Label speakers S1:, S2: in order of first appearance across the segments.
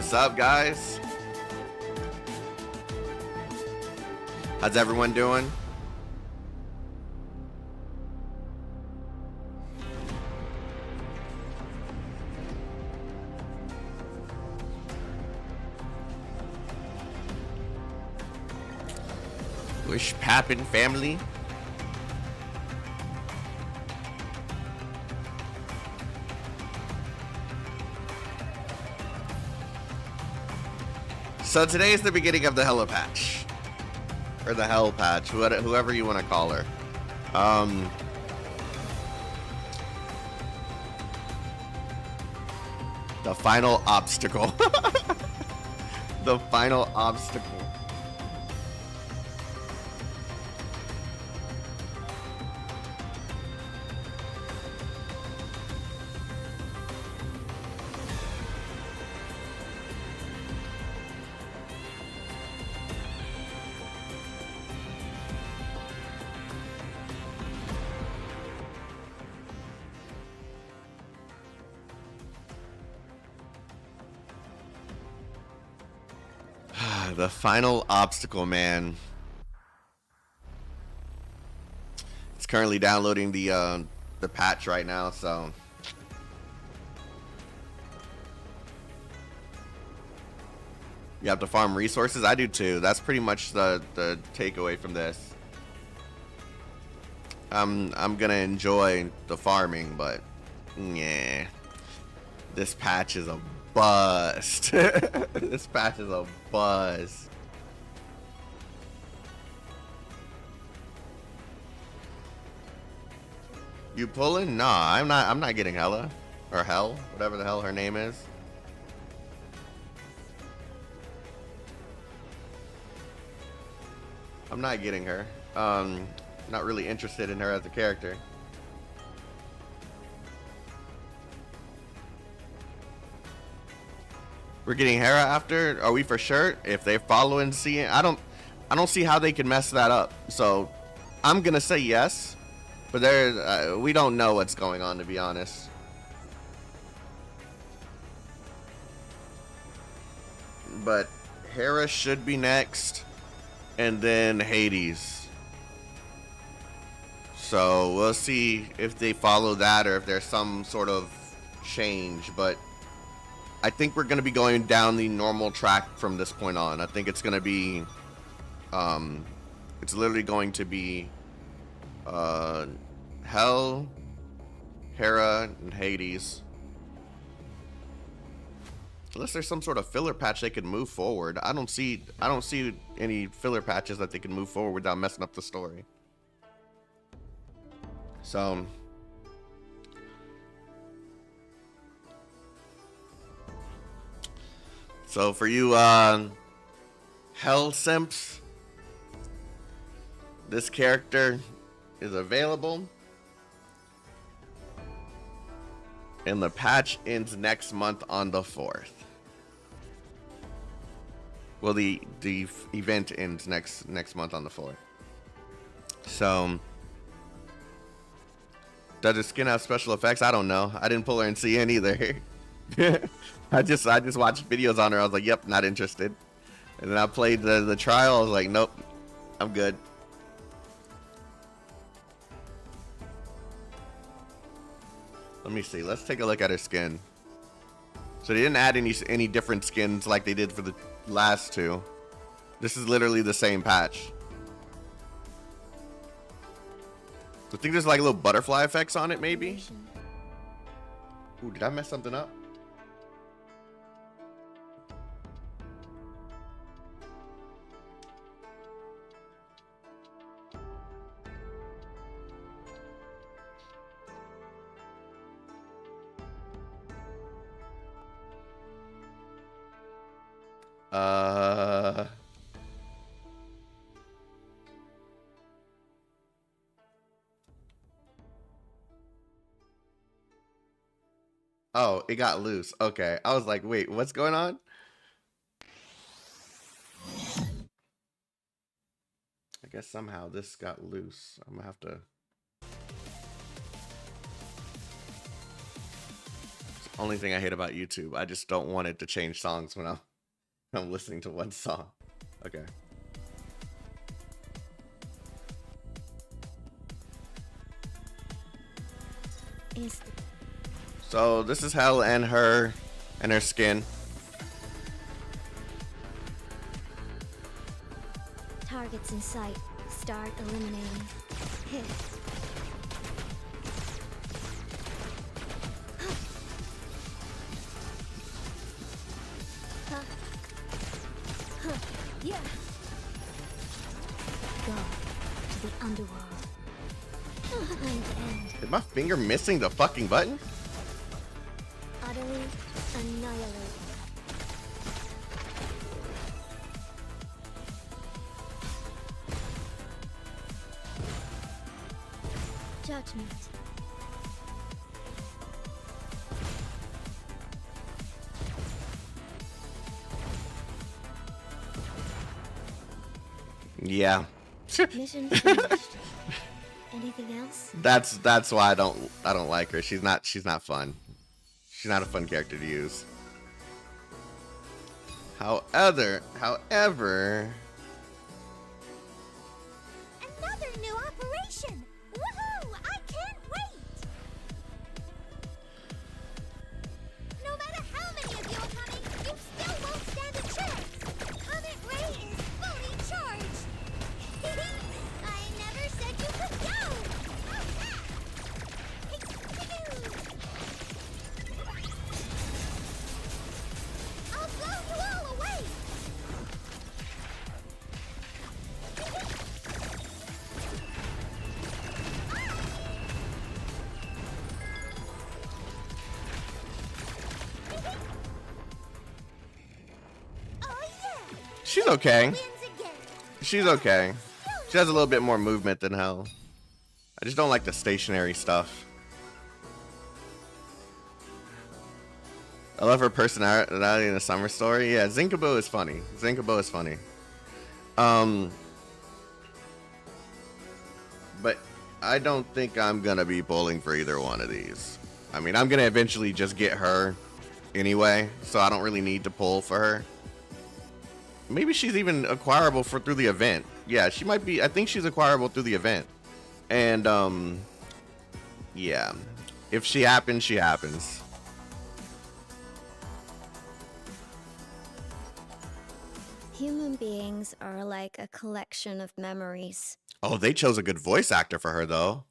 S1: What's up, guys? How's everyone doing? Wish Pappin family. So today is the beginning of the Hella patch. Or the Hell patch, whoever you want to call her. The final obstacle. The final obstacle. The final obstacle, man. It's currently downloading the patch right now, so you have to farm resources. I do too. That's pretty much the takeaway from this. I'm gonna enjoy the farming, but yeah, this patch is a bust. This patch is a buzz. You pulling? Nah, I'm not getting Hella or Hell, whatever the hell her name is. I'm not getting her. Not really interested in her as a character. We're getting Hera after? Are we for sure? If they follow and see it, I don't see how they can mess that up. So I'm gonna say yes, but there we don't know what's going on, to be honest. But Hera should be next, and then Hades. So we'll see if they follow that or if there's some sort of change, but I think we're going to be going down the normal track from this point on. I think it's going to be, it's literally going to be, Hell, Hera, and Hades. Unless there's some sort of filler patch they could move forward. I don't see any filler patches that they can move forward without messing up the story. So for you Hell simps, this character is available, and the patch ends next month on the 4th. Well, the event ends next month on the 4th. So does the skin have special effects? I don't know. I didn't pull her in CN either. I just watched videos on her. I was like, yep, not interested. And then I played the trial. I was like, nope, I'm good. Let me see. Let's take a look at her skin. So they didn't add any different skins like they did for the last two. This is literally the same patch. I think there's like little butterfly effects on it, maybe. Ooh, did I mess something up? Oh, it got loose. Okay. I was like, wait, what's going on? I guess somehow this got loose. I'm gonna have to Only thing I hate about YouTube. I just don't want it to change songs when I'm listening to one song. Okay. So this is Hell and her skin.
S2: Targets in sight. Start eliminating. Hit. Yeah. Go to the underworld. End.
S1: Is my finger missing the fucking button?
S2: Utterly annihilate. Judgment.
S1: Yeah.
S2: Mission finished. Anything else?
S1: That's why I don't like her. She's not fun. She's not a fun character to use. However,
S2: another new operation. Woohoo! I can't wait. No matter how many of you are coming, you still won't stand a chance. Comet Ray is fully charged. I never said you could go. I'll blow you all away. Oh yeah.
S1: she's okay.
S2: Wins again.
S1: She's okay. She has a little bit more movement than Hell. I just don't like the stationary stuff. I love her personality in the summer story. Yeah, Zinkabo is funny. Zinkabo is funny. But I don't think I'm gonna be pulling for either one of these. I mean, I'm gonna eventually just get her anyway, so I don't really need to pull for her. Maybe she's even acquirable through the event. Yeah, she might be. I think she's acquirable through the event. And yeah, if she happens, she happens.
S2: Human beings are like a collection of memories.
S1: Oh, they chose a good voice actor for her though.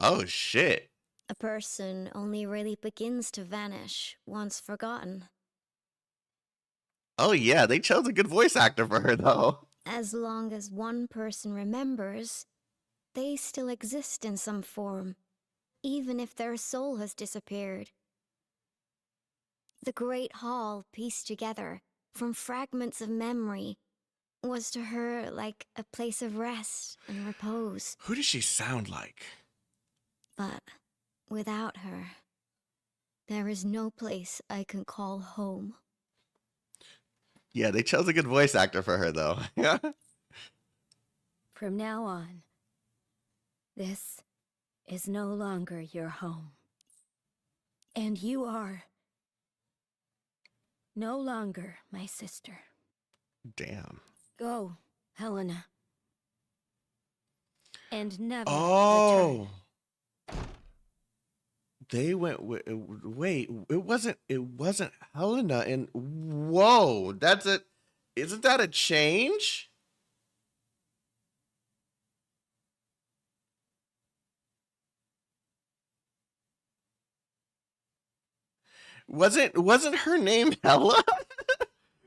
S1: Oh shit.
S2: A person only really begins to vanish once forgotten.
S1: Oh yeah, they chose a good voice actor for her though.
S2: As long as one person remembers, they still exist in some form, even if their soul has disappeared. The Great Hall, pieced together from fragments of memory, was to her like a place of rest and repose.
S1: Who does she sound like?
S2: But without her, there is no place I can call home.
S1: Yeah, they chose a good voice actor for her though. Yeah.
S3: From now on, this is no longer your home. And you are no longer my sister.
S1: Damn.
S3: Go, Helena. And never
S1: Oh.
S3: return.
S1: They went with, wait, it wasn't Helena, and whoa, isn't that a change? Wasn't her name Hella?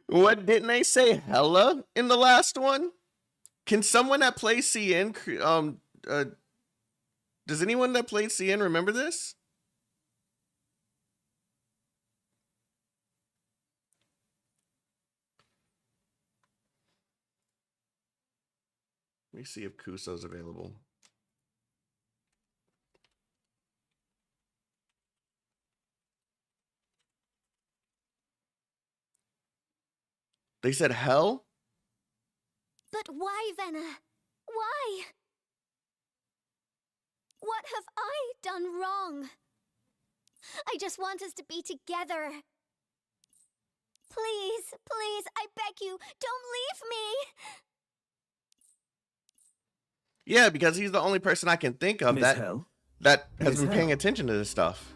S1: What, didn't they say Hella in the last one? Can someone that plays CN does anyone that played CN remember this? Let me see if Kuso's available. They said hell?
S2: But why, Venna? Why? What have I done wrong? I just want us to be together. Please, please, I beg you, don't leave me.
S1: Yeah, because he's the only person I can think of
S4: Miss Hell?
S1: that has
S4: Miss
S1: been paying
S4: Hell?
S1: attention to this stuff.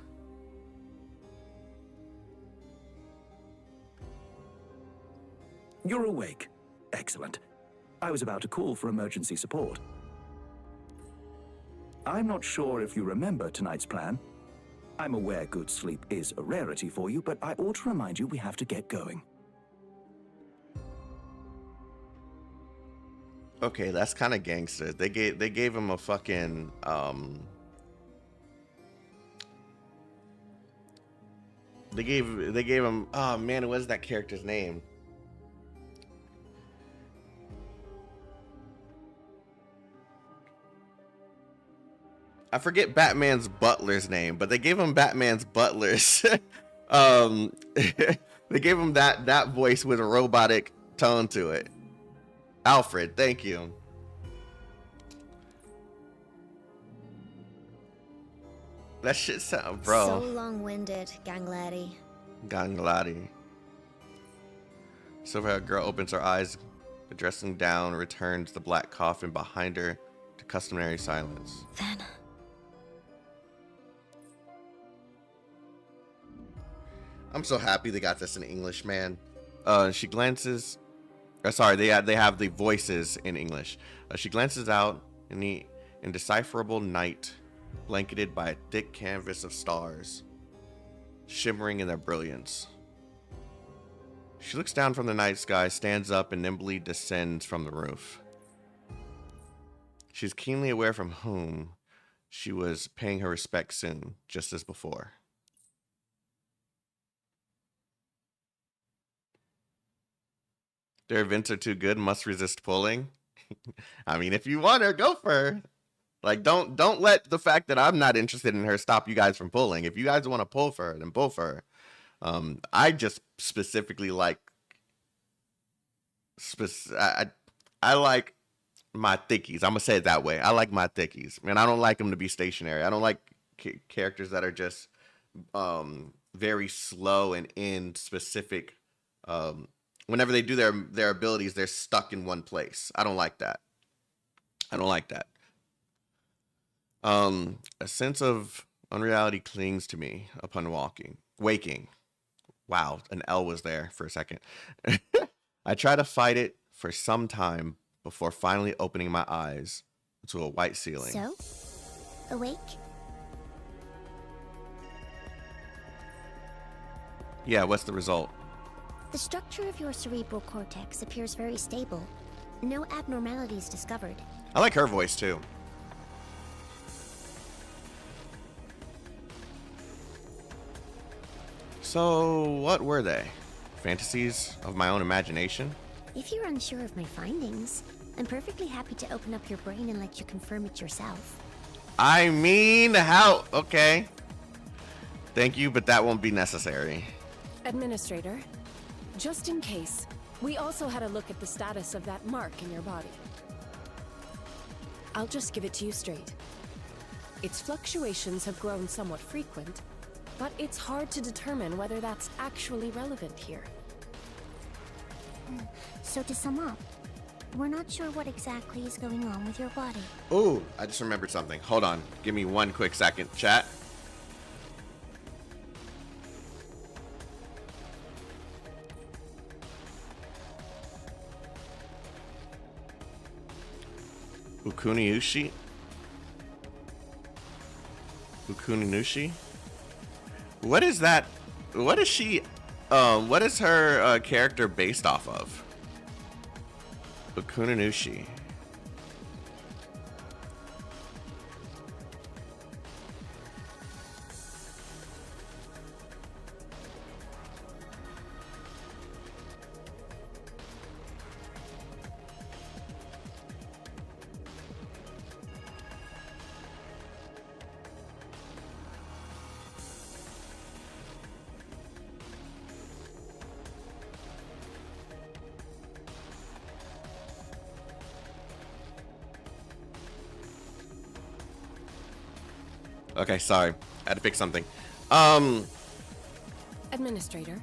S4: You're awake. Excellent. I was about to call for emergency support. I'm not sure if you remember tonight's plan. I'm aware good sleep is a rarity for you, but I ought to remind you we have to get going.
S1: Okay, that's kind of gangster. They gave him a fucking they gave him, oh man, what is that character's name? I forget Batman's butler's name, but they gave him Batman's butler's they gave him that voice with a robotic tone to it. Alfred, thank you. That shit sound, bro.
S2: So long-winded, Ganglady.
S1: Gangladi. Silver-haired girl opens her eyes, the dressing down returns the black coffin behind her to customary silence.
S2: Then...
S1: I'm so happy they got this in English, man. She glances. Sorry, they have the voices in English. She glances out in the indecipherable night, blanketed by a thick canvas of stars, shimmering in their brilliance. She looks down from the night sky, stands up, and nimbly descends from the roof. She's keenly aware from whom she was paying her respects soon, just as before. Their events are too good, must resist pulling. I mean, if you want her, go for her. Like, don't let the fact that I'm not interested in her stop you guys from pulling. If you guys want to pull for her, then pull for her. I just specifically like... I like my thickies. I'm going to say it that way. I like my thickies. Man, I don't like them to be stationary. I don't like characters that are just very slow and in specific... whenever they do their abilities, they're stuck in one place. I don't like that. I don't like that. A sense of unreality clings to me upon waking. Wow, an L was there for a second. I try to fight it for some time before finally opening my eyes to a white ceiling.
S2: So? Awake?
S1: Yeah, what's the result?
S2: The structure of your cerebral cortex appears very stable. No abnormalities discovered.
S1: I like her voice too. So, what were they? Fantasies of my own imagination?
S2: If you're unsure of my findings, I'm perfectly happy to open up your brain and let you confirm it yourself.
S1: I mean, how? Okay. Thank you, but that won't be necessary.
S3: Administrator, just in case, we also had a look at the status of that mark in your body. I'll just give it to you straight. Its fluctuations have grown somewhat frequent, but it's hard to determine whether that's actually relevant here.
S2: So to sum up, we're not sure what exactly is going on with your body.
S1: Ooh, I just remembered something. Hold on. Give me one quick second, chat. Ukuninushi? Ukuninushi? What is that? What is she? What is her character based off of? Ukuninushi. Okay, sorry. I had to pick something.
S3: Administrator,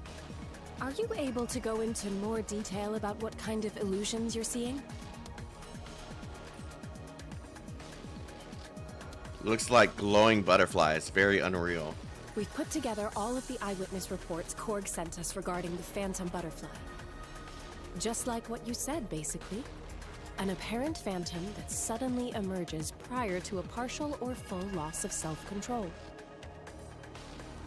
S3: are you able to go into more detail about what kind of illusions you're seeing?
S1: Looks like glowing butterflies. Very unreal.
S3: We've put together all of the eyewitness reports Korg sent us regarding the phantom butterfly. Just like what you said, basically. An apparent phantom that suddenly emerges prior to a partial or full loss of self-control.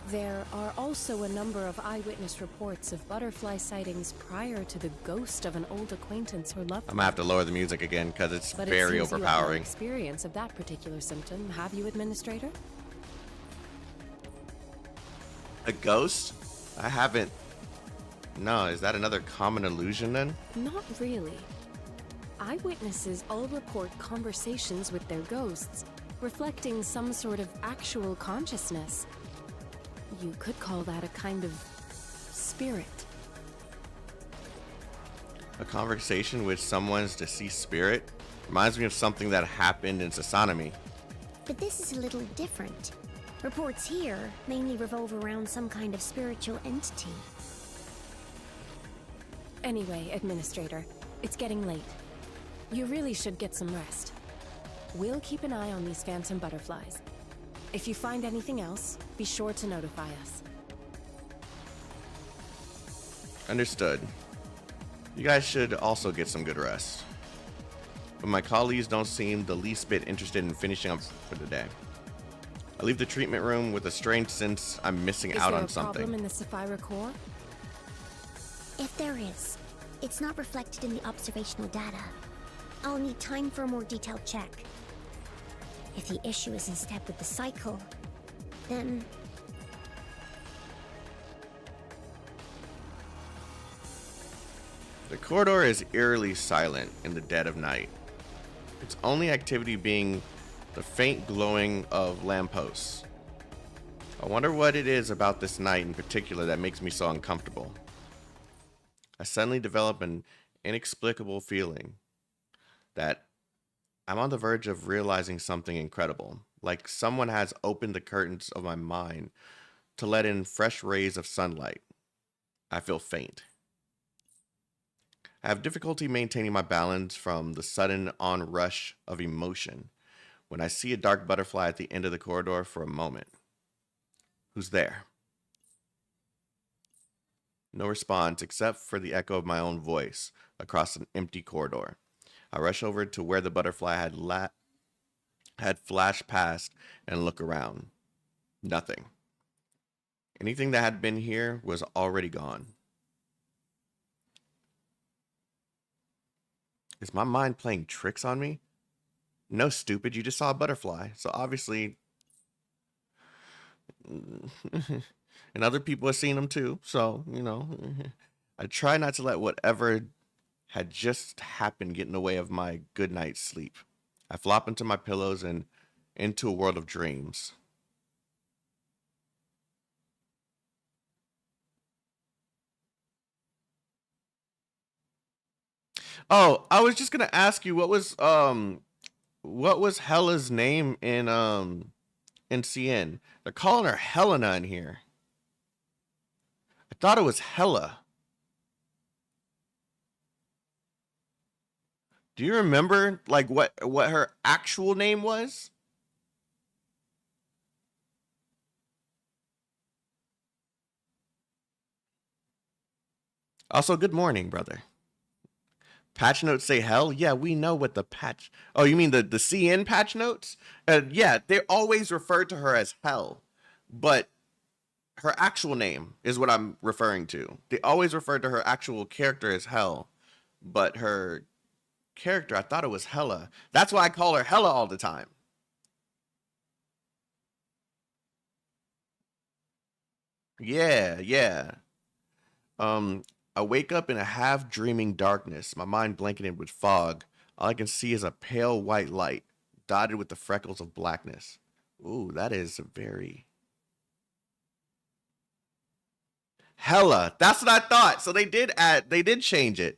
S3: There are also a number of eyewitness reports of butterfly sightings prior to the ghost of an old acquaintance or loved one.
S1: I'm gonna have to lower the music again because it's
S3: But
S1: very
S3: it seems
S1: overpowering.
S3: You have no experience of that particular symptom, have you, Administrator?
S1: A ghost? I haven't. No, is that another common illusion then?
S3: Not really. Eyewitnesses all report conversations with their ghosts, reflecting some sort of actual consciousness. You could call that a kind of spirit.
S1: A conversation with someone's deceased spirit? Reminds me of something that happened in Sasanomi.
S2: But this is a little different. Reports here mainly revolve around some kind of spiritual entity.
S3: Anyway, Administrator, it's getting late. You really should get some rest. We'll keep an eye on these phantom butterflies. If you find anything else, be sure to notify us.
S1: Understood. You guys should also get some good rest. But my colleagues don't seem the least bit interested in finishing up for the day. I leave the treatment room with a strange sense I'm missing out on
S3: Is there a problem
S1: something.
S3: in the Sapphire core?
S2: If there is, it's not reflected in the observational data. I'll need time for a more detailed check. If the issue is in step with the cycle, then...
S1: The corridor is eerily silent in the dead of night. Its only activity being the faint glowing of lampposts. I wonder what it is about this night in particular that makes me so uncomfortable. I suddenly develop an inexplicable feeling that I'm on the verge of realizing something incredible, like someone has opened the curtains of my mind to let in fresh rays of sunlight. I feel faint. I have difficulty maintaining my balance from the sudden onrush of emotion when I see a dark butterfly at the end of the corridor for a moment. Who's there? No response except for the echo of my own voice across an empty corridor. I rush over to where the butterfly had flashed past and look around. Nothing. Anything that had been here was already gone. Is my mind playing tricks on me? No, stupid, you just saw a butterfly. So obviously... and other people have seen them too. So, you know, I try not to let whatever had just happened get in the way of my good night's sleep. I flop into my pillows and into a world of dreams. Oh, I was just gonna ask you what was Hella's name in CN? They're calling her Helena in here. I thought it was Hella. Do you remember like what her actual name was? Also, good morning, brother. Patch notes say hell? Yeah, we know what the patch... Oh, you mean the CN patch notes? Yeah, they always refer to her as hell. But her actual name is what I'm referring to. They always refer to her actual character as hell. But her character, I thought it was Hella. That's why I call her Hella all the time. Yeah. I wake up in a half-dreaming darkness, my mind blanketed with fog. All I can see is a pale white light, dotted with the freckles of blackness. Ooh, that is very... Hella, that's what I thought. So they did change it.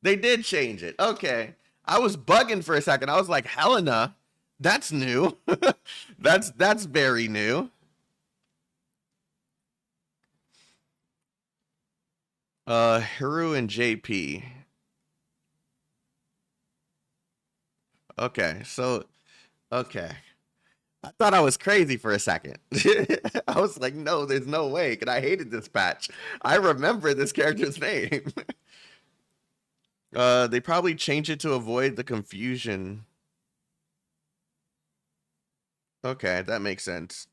S1: They did change it. Okay. I was bugging for a second. I was like, Helena, that's new. That's very new. Hiru and JP. Okay, so okay. I thought I was crazy for a second. I was like, no, there's no way. And I hated this patch. I remember this character's name. They probably changed it to avoid the confusion. Okay, that makes sense.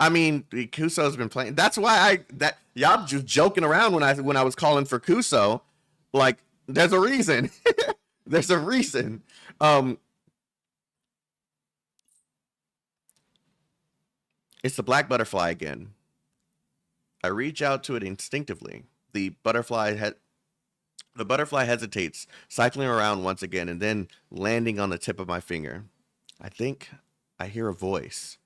S1: I mean, Kuso's been playing. That's why y'all just joking around when I was calling for Kuso. Like, there's a reason. There's a reason. It's the black butterfly again. I reach out to it instinctively. The butterfly hesitates, cycling around once again, and then landing on the tip of my finger. I think I hear a voice,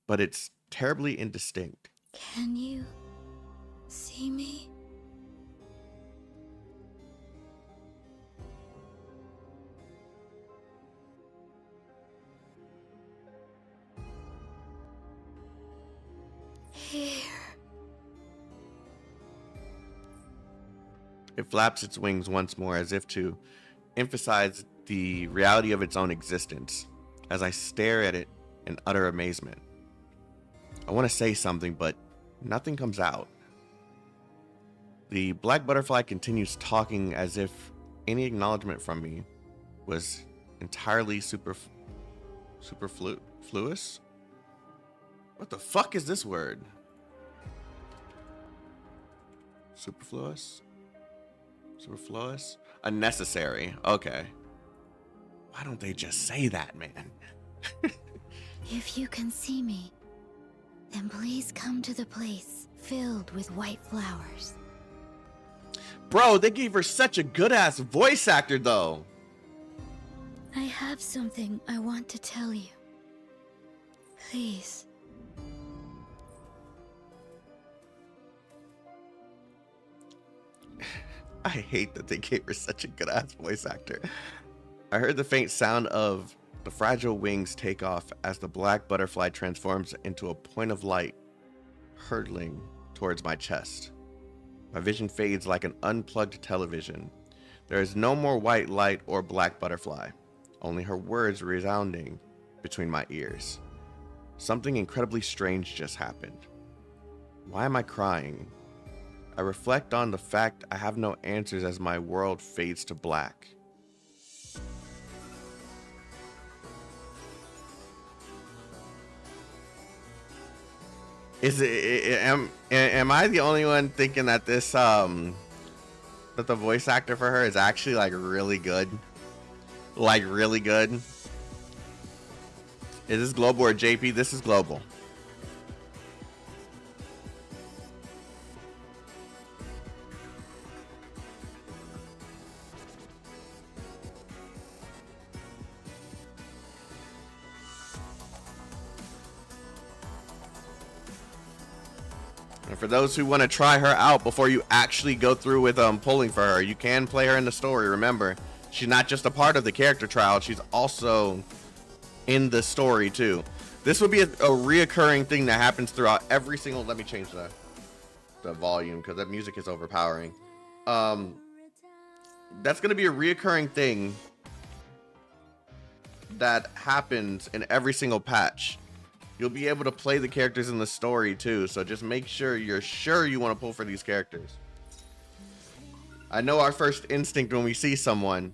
S1: but it's terribly indistinct.
S2: Can you see me? Here.
S1: It flaps its wings once more as if to emphasize the reality of its own existence as I stare at it in utter amazement. I want to say something, but nothing comes out. The black butterfly continues talking as if any acknowledgement from me was entirely superfluous? What the fuck is this word? Superfluous? Superfluous? Unnecessary. Okay. Why don't they just say that, man?
S2: If you can see me, then please come to the place filled with white flowers.
S1: Bro, they gave her such a good-ass voice actor, though.
S2: I have something I want to tell you. Please.
S1: I hate that they gave her such a good-ass voice actor. I heard the faint sound of the fragile wings take off as the black butterfly transforms into a point of light, hurtling towards my chest. My vision fades like an unplugged television. There is no more white light or black butterfly, only her words resounding between my ears. Something incredibly strange just happened. Why am I crying? I reflect on the fact I have no answers as my world fades to black. Am I the only one thinking that this that the voice actor for her is actually like really good? Like really good? Is this global or JP? This is global. And for those who want to try her out before you actually go through with pulling for her, you can play her in the story. Remember, she's not just a part of the character trial, she's also in the story too. This would be a reoccurring thing that happens throughout every single. Let me change the volume because that music is overpowering. That's going to be a reoccurring thing that happens in every single patch. You'll be able to play the characters in the story too, so just make sure you're sure you want to pull for these characters. I know our first instinct when we see someone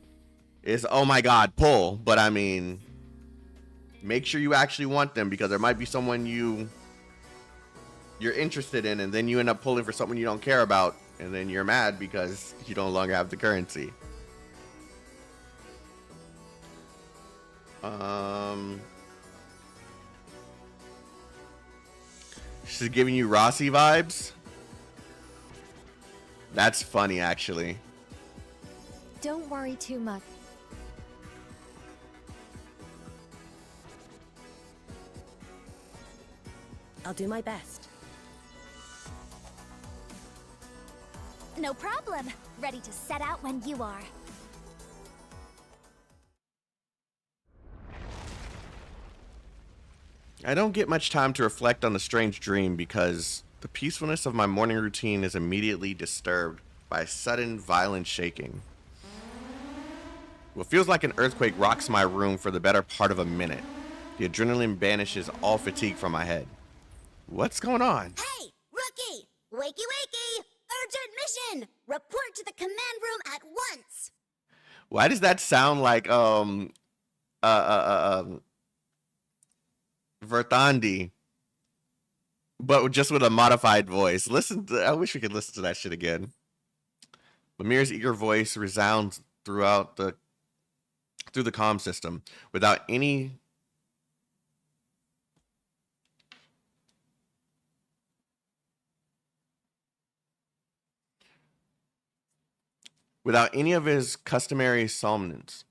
S1: is, oh my god, pull, but I mean, make sure you actually want them, because there might be someone you're interested in and then you end up pulling for someone you don't care about, and then you're mad because you no longer have the currency. She's giving you Rossi vibes. That's funny, actually.
S2: Don't worry too much.
S5: I'll do my best.
S6: No problem. Ready to set out when you are.
S1: I don't get much time to reflect on the strange dream because the peacefulness of my morning routine is immediately disturbed by sudden violent shaking. What feels like an earthquake rocks my room for the better part of a minute. The adrenaline banishes all fatigue from my head. What's going on?
S6: Hey, rookie! Wakey wakey! Urgent mission! Report to the command room at once!
S1: Why does that sound like Verthandi, but just with a modified voice? I wish we could listen to that shit again. Lemir's eager voice resounds through the comm system without any of his customary somnolence.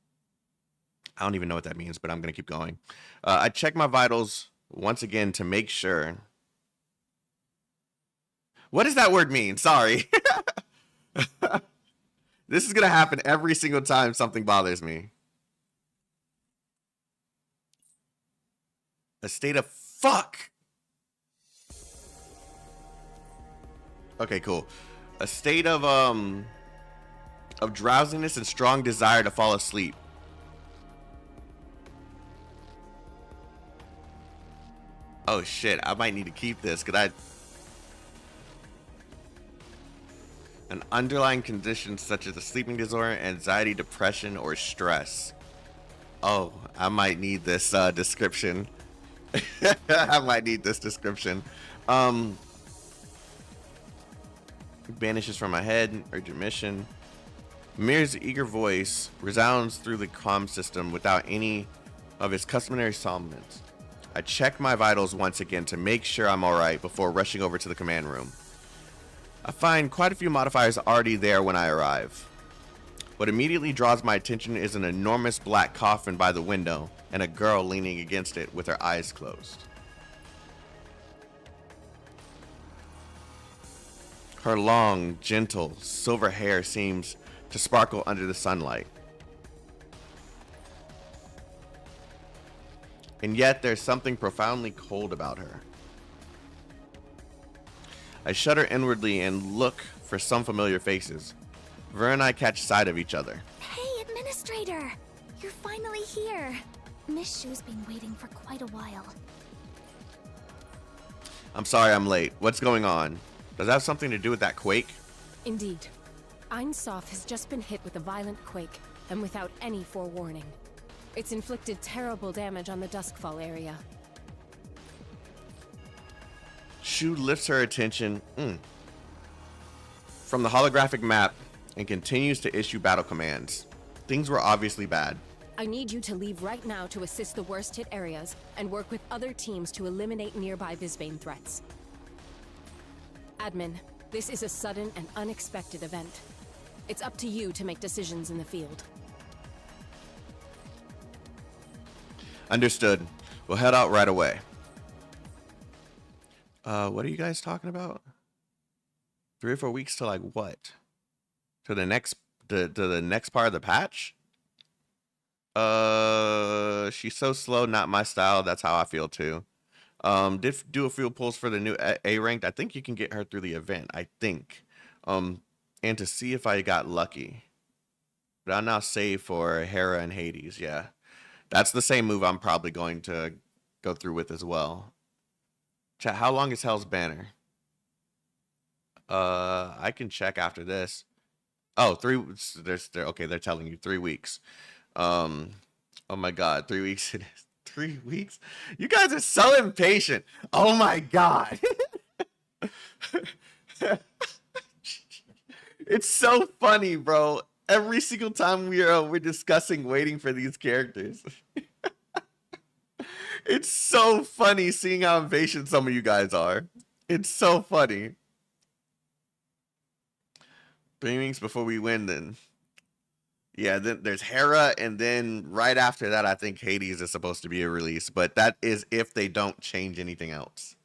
S1: I don't even know what that means, but I'm going to keep going. I check my vitals once again to make sure. What does that word mean? Sorry. This is going to happen every single time something bothers me. A state of fuck. Okay, cool. A state of drowsiness and strong desire to fall asleep. Oh shit, I might need to keep this because an underlying condition such as a sleeping disorder, anxiety, depression, or stress. Oh, I might need this description. I might need this description. Vanishes from my head. Urgent mission. Mir's eager voice resounds through the comm system without any of his customary somnolence. I check my vitals once again to make sure I'm alright before rushing over to the command room. I find quite a few modifiers already there when I arrive. What immediately draws my attention is an enormous black coffin by the window and a girl leaning against it with her eyes closed. Her long, gentle, silver hair seems to sparkle under the sunlight. And yet there's something profoundly cold about her. I shudder inwardly and look for some familiar faces. Ver and I catch sight of each other.
S6: Hey, Administrator! You're finally here. Miss Shu's been waiting for quite a while.
S1: I'm sorry I'm late. What's going on? Does that have something to do with that quake?
S3: Indeed. Einsof has just been hit with a violent quake, and without any forewarning. It's inflicted terrible damage on the Duskfall area.
S1: Shu lifts her attention from the holographic map and continues to issue battle commands. Things were obviously bad.
S3: I need you to leave right now to assist the worst hit areas and work with other teams to eliminate nearby Visbane threats. Admin, this is a sudden and unexpected event. It's up to you to make decisions in the field.
S1: Understood. We'll head out right away. What are you guys talking about? 3 or 4 weeks to like what? To the next part of the patch? She's so slow, not my style. That's how I feel too. Did do a few pulls for the new A ranked. I think you can get her through the event. I think. And to see if I got lucky. But I'll now save for Hera and Hades. Yeah, that's the same move I'm probably going to go through with as well. Chat, how long is Hell's Banner? I can check after this. Oh, 3. They're telling you 3 weeks. Oh my God, 3 weeks. It is 3 weeks. You guys are so impatient. Oh my God. It's so funny, bro. Every single time we're discussing waiting for these characters. It's so funny seeing how impatient some of you guys are. It's so funny. 3 weeks before we win, then. Yeah, then there's Hera, and then right after that, I think Hades is supposed to be a release. But that is if they don't change anything else.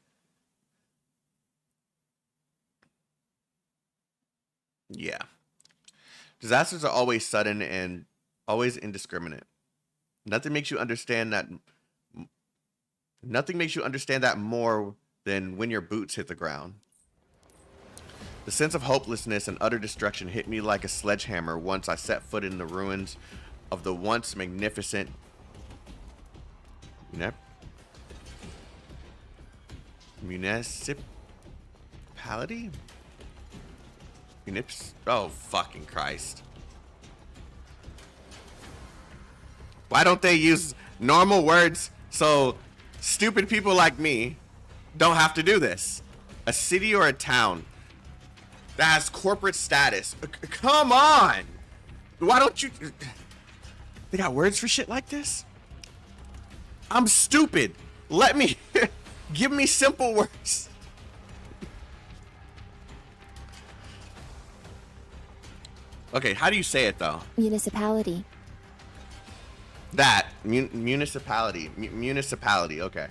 S1: Yeah. Disasters are always sudden and always indiscriminate. Nothing makes you understand that Nothing makes you understand that more than when your boots hit the ground. The sense of hopelessness and utter destruction hit me like a sledgehammer once I set foot in the ruins of the once magnificent municipality? Oh, fucking Christ. Why don't they use normal words so stupid people like me don't have to do this? A city or a town that has corporate status. Come on! Why don't you... They got words for shit like this? I'm stupid. Let me... Give me simple words. Okay, how do you say it though?
S2: Municipality.
S1: That. Municipality. Municipality, okay.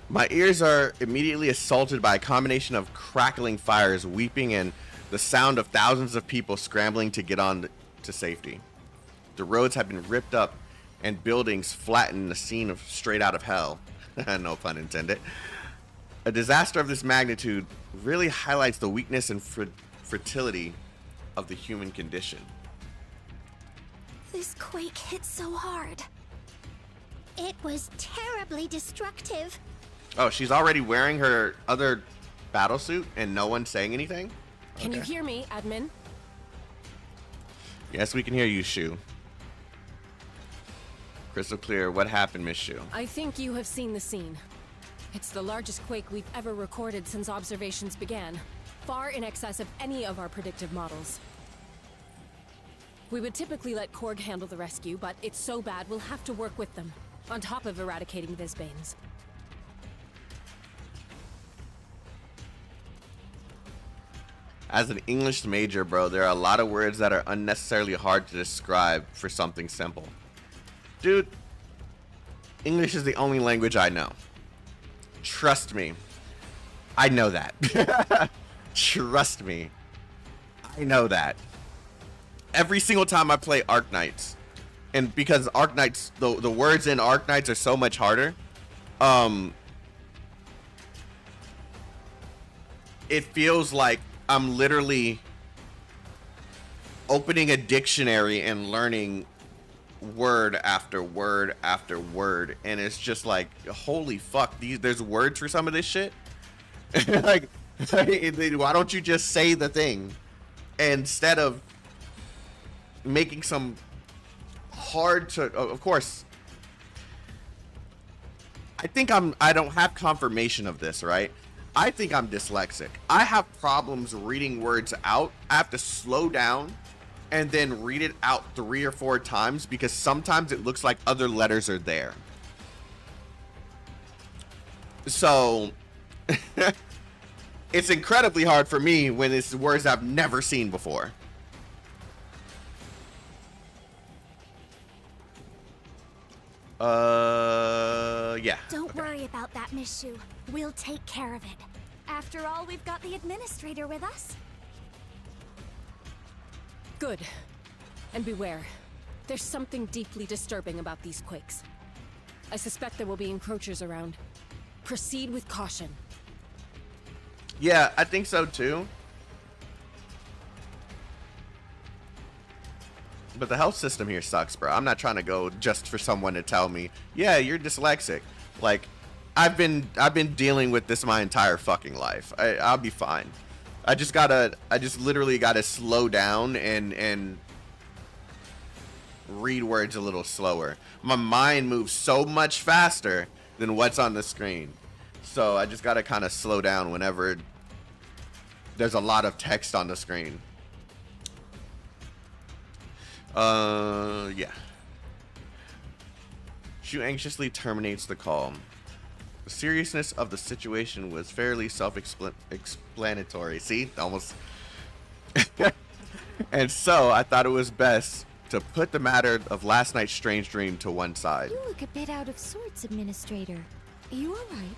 S1: My ears are immediately assaulted by a combination of crackling fires, weeping, and the sound of thousands of people scrambling to get on to safety. The roads have been ripped up and buildings flattened, a scene of straight out of hell. No pun intended. A disaster of this magnitude really highlights the weakness and fertility of the human condition.
S2: This quake hit so hard.
S6: It was terribly destructive.
S1: Oh, she's already wearing her other battle suit and no one's saying anything?
S3: Can you hear me, admin?
S1: Yes, we can hear you, Shu. Crystal clear. What happened, Miss Shu?
S3: I think you have seen the scene. It's the largest quake we've ever recorded since observations began, far in excess of any of our predictive models. We would typically let Korg handle the rescue, but it's so bad we'll have to work with them, on top of eradicating Visbanes.
S1: As an English major, bro, there are a lot of words that are unnecessarily hard to describe for something simple. Dude, English is the only language I know. Trust me. I know that. Trust me. I know that. Every single time I play Arknights, and because Arknights, the words in Arknights are so much harder, it feels like I'm literally opening a dictionary and learning word after word after word, and it's just like, holy fuck, there's words for some of this shit. like why don't you just say the thing instead of making some hard to... Of course, I don't have confirmation of this, right? I think I'm dyslexic. I have problems reading words out. I have to slow down and then read it out 3 or 4 times because sometimes it looks like other letters are there. So it's incredibly hard for me when it's words I've never seen before. Yeah.
S6: Don't worry about that, Miss Shu. We'll take care of it. After all, we've got the administrator with us.
S3: Good. And beware. There's something deeply disturbing about these quakes. I suspect there will be encroachers around. Proceed with caution.
S1: Yeah, I think so too. But the health system here sucks, bro. I'm not trying to go just for someone to tell me, yeah, you're dyslexic. Like, I've been dealing with this my entire fucking life. I'll be fine. I just literally gotta slow down and read words a little slower. My mind moves so much faster than what's on the screen. So I just gotta kind of slow down whenever there's a lot of text on the screen. Yeah. Shu anxiously terminates the call. The seriousness of the situation was fairly self-explanatory. See? Almost. And so, I thought it was best to put the matter of last night's strange dream to one side.
S2: You look a bit out of sorts, Administrator. Are you alright?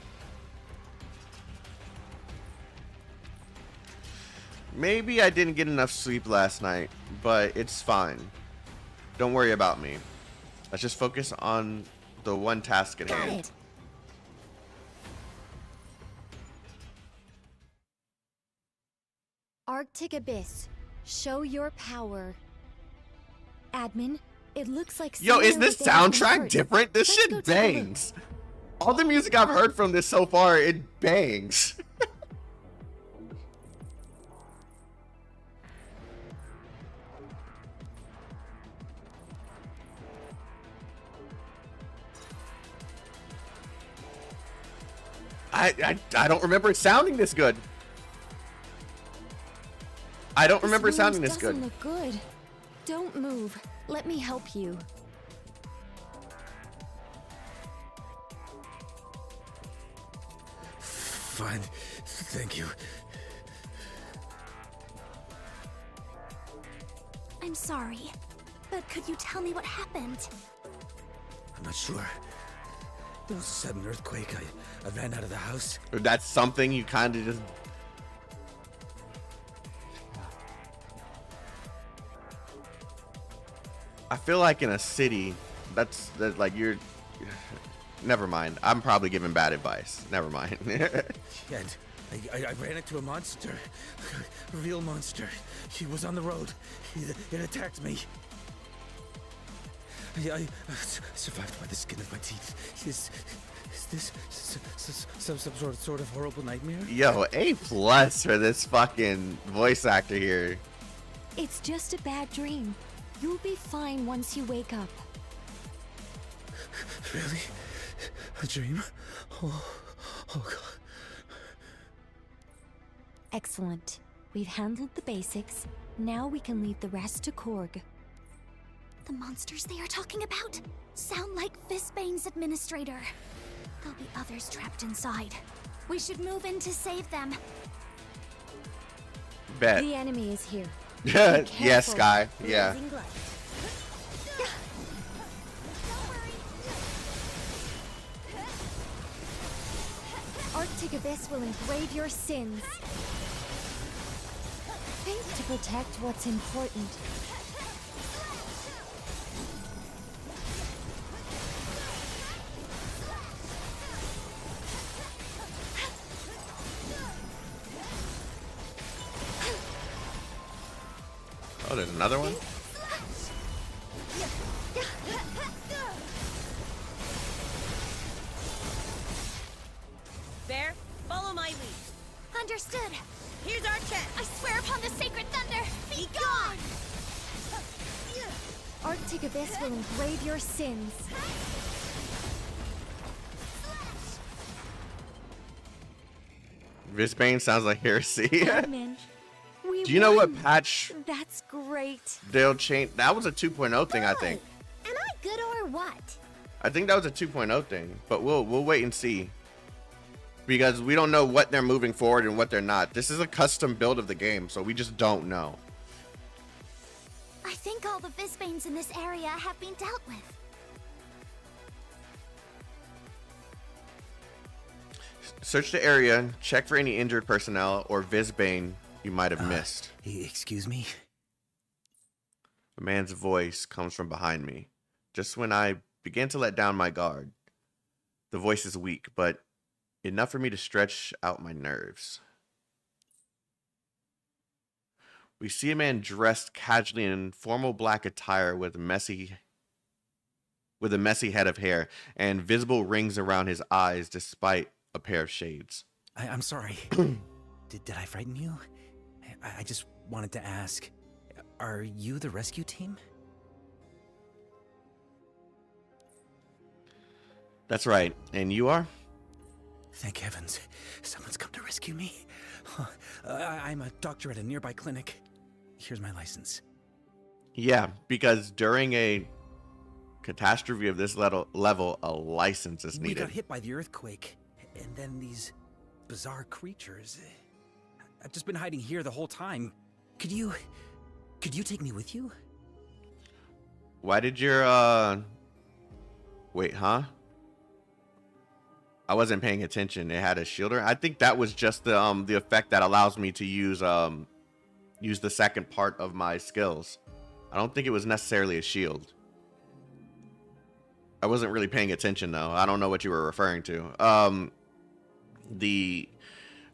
S1: Maybe I didn't get enough sleep last night, but it's fine. Don't worry about me. Let's just focus on the one task at
S6: Got
S1: hand.
S6: it.
S2: Arctic Abyss, show your power. Admin, it looks like
S1: Yo, is
S2: someone
S1: this
S2: over there has been
S1: soundtrack
S2: hurt.
S1: different? This
S2: Let's go
S1: shit
S2: take a look.
S1: bangs. All the music I've heard from this so far, it bangs. I don't remember it sounding this good. I don't remember it sounding this good.
S2: Doesn't look good. Don't move. Let me help you.
S7: Fine. Thank you.
S6: I'm sorry, but could you tell me what happened?
S7: I'm not sure. There was a sudden earthquake. I ran out of the house.
S1: That's something you kind of just... I feel like in a city, that's like you're... Never mind. I'm probably giving bad advice. Never mind.
S7: And I ran into a monster. A real monster. He was on the road. It attacked me. I survived by the skin of my teeth. Is this some sort of horrible nightmare?
S1: Yo, A+ for this fucking voice actor here.
S2: It's just a bad dream. You'll be fine once you wake up.
S7: Really? A dream? Oh God.
S2: Excellent. We've handled the basics. Now we can leave the rest to Korg.
S6: The monsters they are talking about sound like Fistbane's administrator. There'll be others trapped inside. We should move in to save them.
S1: Bet.
S2: The enemy is here.
S1: Yes,
S2: careful.
S1: Sky. Yeah.
S6: Blazing light.
S2: Arctic Abyss will engrave your sins. Think to protect what's important.
S1: Oh, there's another one?
S5: Bear, follow my lead.
S6: Understood.
S5: Here's our chance.
S6: I swear upon the sacred thunder, be gone!
S2: Arctic Abyss will engrave your sins.
S1: Fistbane sounds like heresy.
S2: Admin, we
S1: Do you know what
S2: won.
S1: patch
S2: That's great.
S1: they'll change? That was a 2.0 thing, I think.
S6: Am I good or what?
S1: I think that was a 2.0 thing, but we'll wait and see. Because we don't know what they're moving forward and what they're not. This is a custom build of the game, so we just don't know.
S6: I think all the Fistbanes in this area have been dealt with.
S1: Search the area, check for any injured personnel or Fistbane you might have missed.
S7: Excuse me?
S1: A man's voice comes from behind me. Just when I began to let down my guard. The voice is weak, but enough for me to stretch out my nerves. We see a man dressed casually in formal black attire with a messy head of hair and visible rings around his eyes despite a pair of shades.
S7: I'm sorry. Did I frighten you? I just wanted to ask, are you the rescue team?
S1: That's right. And you are?
S7: Thank heavens. Someone's come to rescue me. I'm a doctor at a nearby clinic. Here's my license.
S1: Yeah, because during a catastrophe of this level, a license is
S7: We
S1: needed.
S7: got hit by the earthquake, and then these bizarre creatures. I've just been hiding here the whole time. Could you take me with you?
S1: Why did your wait, huh? I wasn't paying attention. It had a shielder. I think that was just the effect that allows me to use the second part of my skills. I don't think it was necessarily a shield. I wasn't really paying attention though. I don't know what you were referring to. The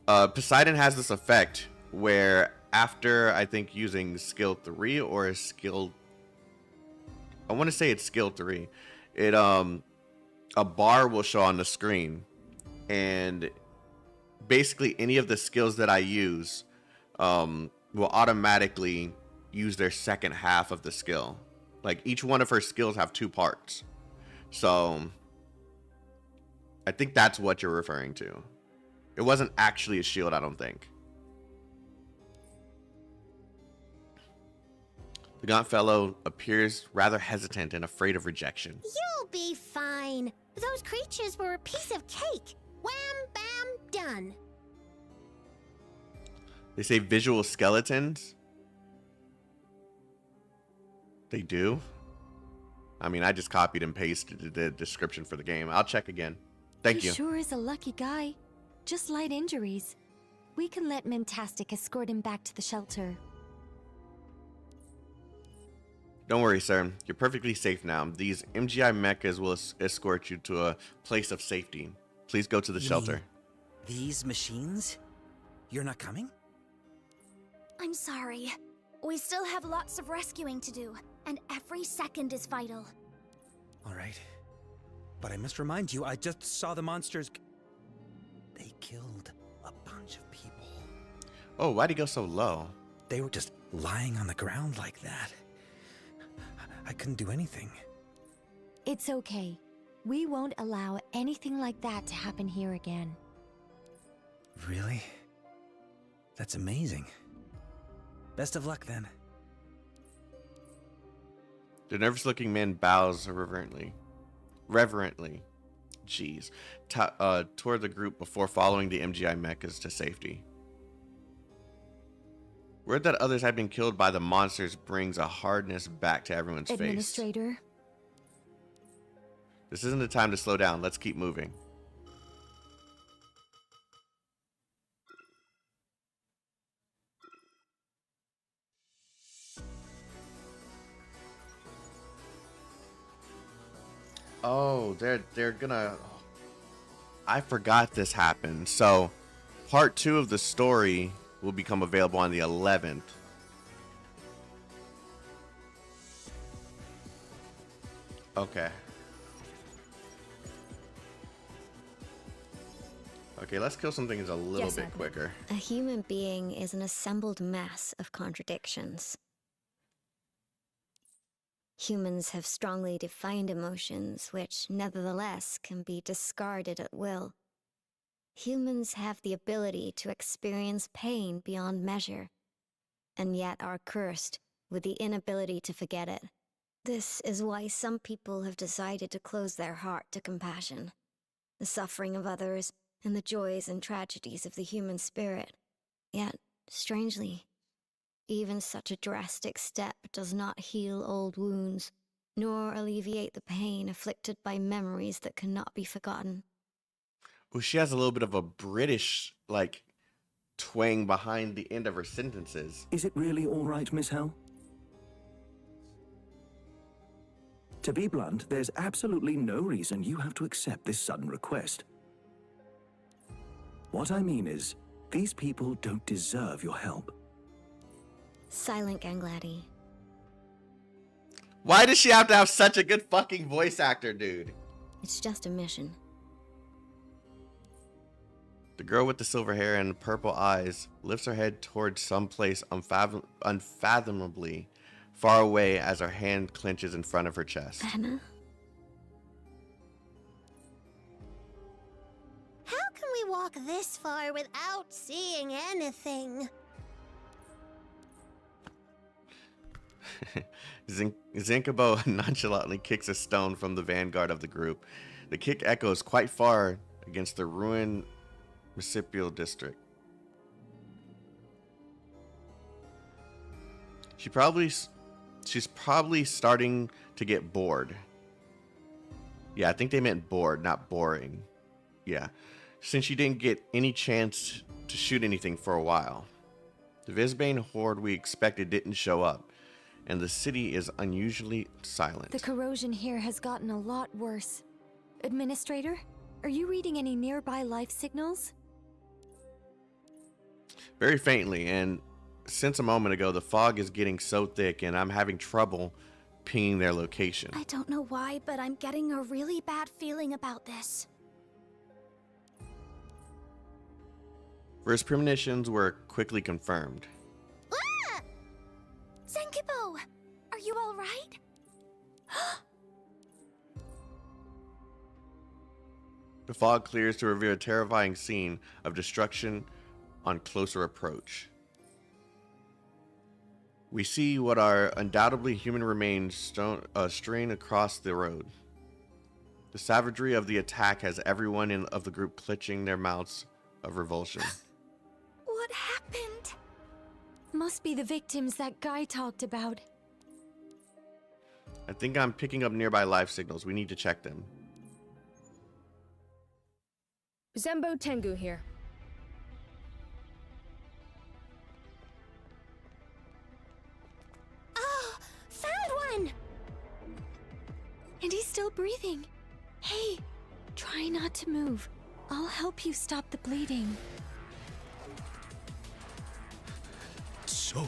S1: Poseidon has this effect where after I think using skill 3 or a skill, I want to say it's skill 3. It a bar will show on the screen, and basically any of the skills that I use will automatically use their second half of the skill. Like each one of her skills have 2 parts. So I think that's what you're referring to. It wasn't actually a shield, I don't think. The gaunt fellow appears rather hesitant and afraid of rejection.
S6: You'll be fine. Those creatures were a piece of cake. Wham, bam, done.
S1: They say visual skeletons. They do. I mean, I just copied and pasted the description for the game. I'll check again. Thank you.
S8: He sure is a lucky guy. Just light injuries. We can let Mentastic escort him back to the shelter.
S1: Don't worry, sir. You're perfectly safe now. These MGI mechas will escort you to a place of safety. Please go to the shelter.
S7: mean these machines? You're not coming?
S6: I'm sorry. We still have lots of rescuing to do, and every second is vital.
S7: All right. But I must remind you, I just saw the monsters. They killed a bunch of people.
S1: Oh, why'd he go so low?
S7: They were just lying on the ground like that. I couldn't do anything.
S8: It's okay. We won't allow anything like that to happen here again.
S7: Really? That's amazing. Best of luck then.
S1: The nervous-looking man bows reverently, jeez, toward the group before following the MGI mechas to safety. Word that others have been killed by the monsters brings a hardness back to everyone's face.
S8: Administrator.
S1: This isn't the time to slow down. Let's keep moving. Oh, they're gonna... I forgot this happened. So, part 2 of the story will become available on the 11th. Okay. Okay, let's kill some things a little
S2: Yes,
S1: bit
S2: Admin.
S1: quicker.
S2: A human being is an assembled mass of contradictions. Humans have strongly defined emotions, which nevertheless can be discarded at will. Humans have the ability to experience pain beyond measure, and yet are cursed with the inability to forget it. This is why some people have decided to close their heart to compassion, the suffering of others, and the joys and tragedies of the human spirit. Yet, strangely, even such a drastic step does not heal old wounds, nor alleviate the pain afflicted by memories that cannot be forgotten.
S1: Oh, she has a little bit of a British, like, twang behind the end of her sentences.
S4: Is it really all right, Miss Hell? To be blunt, there's absolutely no reason you have to accept this sudden request. What I mean is, these people don't deserve your help.
S2: Silent Gangladi.
S1: Why does she have to have such a good fucking voice actor, dude?
S2: It's just a mission.
S1: The girl with the silver hair and purple eyes lifts her head towards some place unfathomably far away as her hand clenches in front of her chest.
S2: Anna?
S6: How can we walk this far without seeing anything?
S1: Zinkabo nonchalantly kicks a stone from the vanguard of the group. The kick echoes quite far against the ruined municipal district. She's probably starting to get bored. Yeah, I think they meant bored, not boring. Yeah, since she didn't get any chance to shoot anything for a while. The Visbane horde we expected didn't show up, and the city is unusually silent.
S8: The corrosion here has gotten a lot worse. Administrator, are you reading any nearby life signals?
S1: Very faintly, and since a moment ago, the fog is getting so thick and I'm having trouble pinging their location.
S6: I don't know why, but I'm getting a really bad feeling about this.
S1: First premonitions were quickly confirmed.
S6: Ah! Senkibo! Are you alright?
S1: The fog clears to reveal a terrifying scene of destruction on closer approach. We see what are undoubtedly human remains strewn across the road. The savagery of the attack has everyone of the group clutching their mouths of revulsion.
S6: What happened?
S8: Must be the victims that Guy talked about.
S1: I think I'm picking up nearby life signals. We need to check them.
S9: Zembo Tengu here.
S6: Oh, found one!
S8: And he's still breathing. Hey, try not to move. I'll help you stop the bleeding.
S10: It's so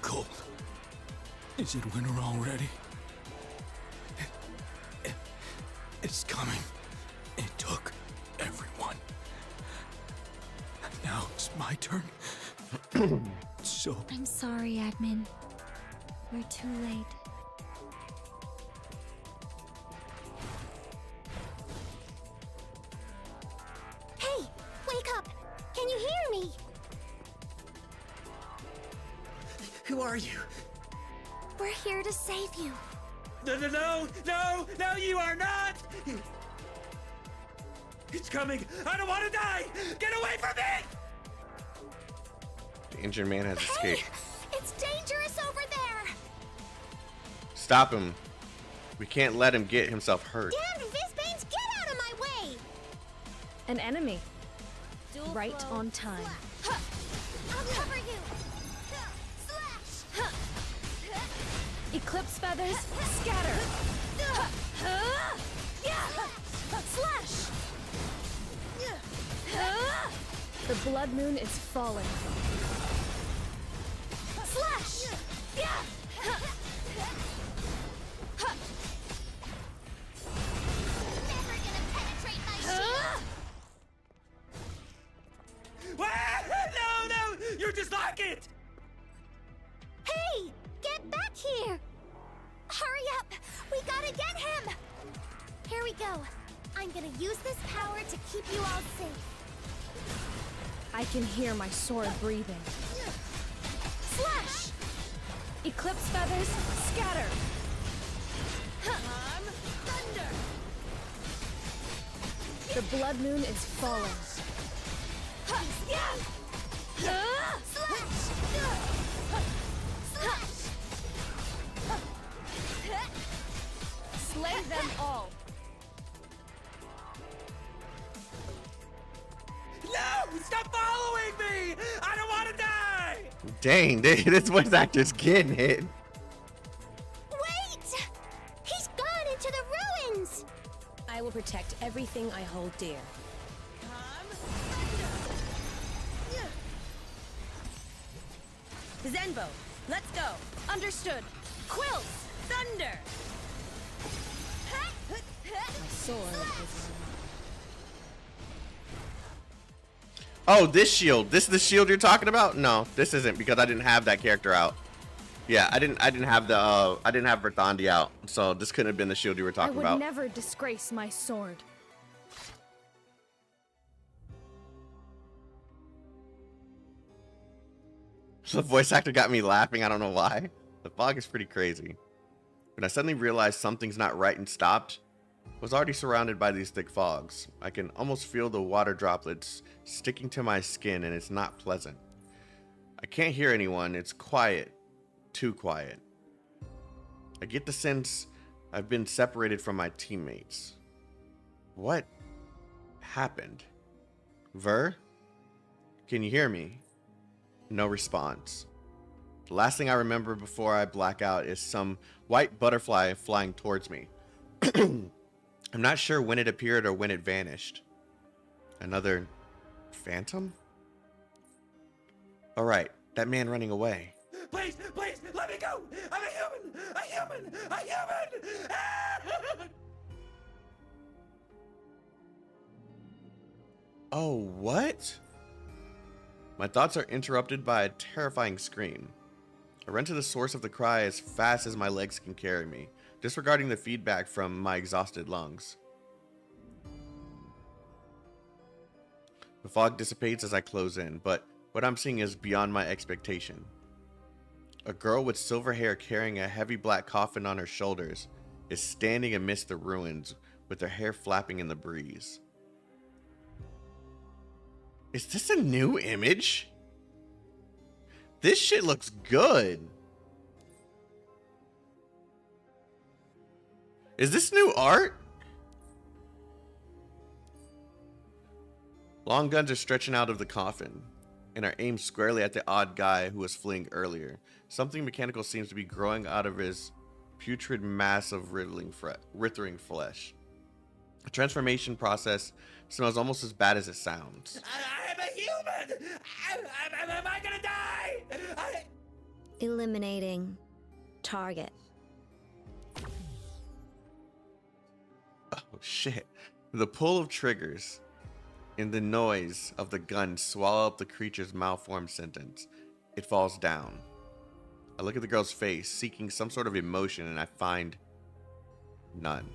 S10: cold. Is it winter already? It's coming. It took everyone. Now it's my turn. So
S8: I'm sorry, admin. We're too late.
S6: Hey, wake up! Can you hear me?
S7: Who are you?
S6: We're here to save you.
S7: No, you are not! It's coming! I don't want to die! Get away from me!
S1: The injured man has escaped.
S6: Hey, it's dangerous over there!
S1: Stop him. We can't let him get himself hurt.
S6: Damn Visbanes, get out of my way!
S9: An enemy.
S5: Dual
S9: Right
S5: flow.
S9: on time.
S6: Huh. I'll cover you! Slash!
S9: Eclipse feathers, scatter.
S6: Slash!
S9: The blood moon is falling.
S6: Slash! Never gonna penetrate my shield!
S7: No! You're just like it!
S6: Hey! Get back here! Hurry up! We gotta get him! Here we go. I'm gonna use this power to keep you all safe.
S9: I can hear my sword breathing.
S6: Slash!
S9: Eclipse feathers, scatter.
S5: Thunder.
S9: The blood moon is falling.
S6: Slash!
S9: Slay them all.
S7: No! Stop following me! I don't want to die!
S1: Dang, this voice actor's getting hit.
S6: Wait! He's gone into the ruins!
S5: I will protect everything I hold dear. Zenbo, let's go.
S9: Understood.
S5: Quills, thunder.
S9: My sword is
S1: Oh, this shield. This is the shield you're talking about? No, this isn't, because I didn't have that character out. Yeah, I didn't have Verthandi out, so this couldn't have been the shield you were
S9: I
S1: talking
S9: would
S1: about.
S9: never disgrace my sword.
S1: The voice actor got me laughing. I don't know why. The fog is pretty crazy. When I suddenly realized something's not right and stopped, I was already surrounded by these thick fogs. I can almost feel the water droplets sticking to my skin, and it's not pleasant. I can't hear anyone. It's quiet. Too quiet. I get the sense I've been separated from my teammates. What happened? Ver? Can you hear me? No response. The last thing I remember before I black out is some white butterfly flying towards me. I'm not sure when it appeared or when it vanished. Another phantom? Alright, That man running away.
S7: Please, please, let me go! I'm a human! A human! A human!
S1: Oh, what? My thoughts are interrupted by a terrifying scream. I run to the source of the cry as fast as my legs can carry me, disregarding the feedback from my exhausted lungs. The fog dissipates as I close in, but what I'm seeing is beyond my expectation. A girl with silver hair carrying a heavy black coffin on her shoulders is standing amidst the ruins with her hair flapping in the breeze. Is this a new image? This shit looks good. Is this new art? Long guns are stretching out of the coffin and are aimed squarely at the odd guy who was fleeing earlier. Something mechanical seems to be growing out of his putrid mass of writhing flesh. The transformation process smells almost as bad as it sounds.
S7: I'm a human! Am I gonna die?
S2: Eliminating target.
S1: Oh shit. The pull of triggers and the noise of the gun swallow up the creature's malformed sentence. It falls down. I look at the girl's face, seeking some sort of emotion, and I find none.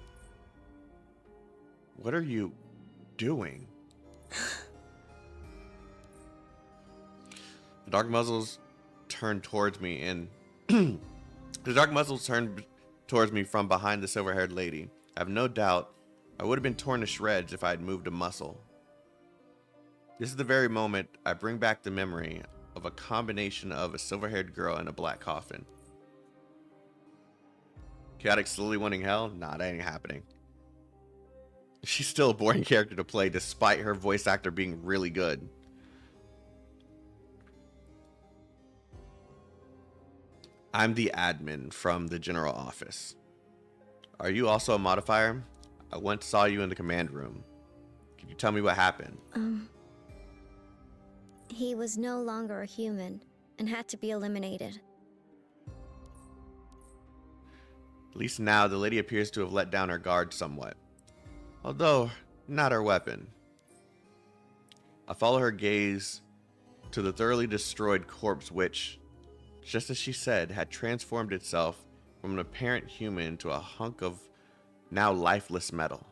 S1: What are you doing? The dark muzzles turn towards me, and the dark muzzles turn towards me from behind the silver-haired lady. I have no doubt I would have been torn to shreds if I had moved a muscle. This is the very moment I bring back the memory of a combination of a silver-haired girl and a black coffin. Chaotic slowly wanting hell? Nah, that ain't happening. She's still a boring character to play despite her voice actor being really good. I'm the admin from the general office. Are you also a modifier? I once saw you in the command room. Can you tell me what happened?
S2: He was no longer a human and had to be eliminated.
S1: At least now the lady appears to have let down her guard somewhat. Although, not her weapon. I follow her gaze to the thoroughly destroyed corpse which, just as she said, had transformed itself from an apparent human to a hunk of now lifeless metal.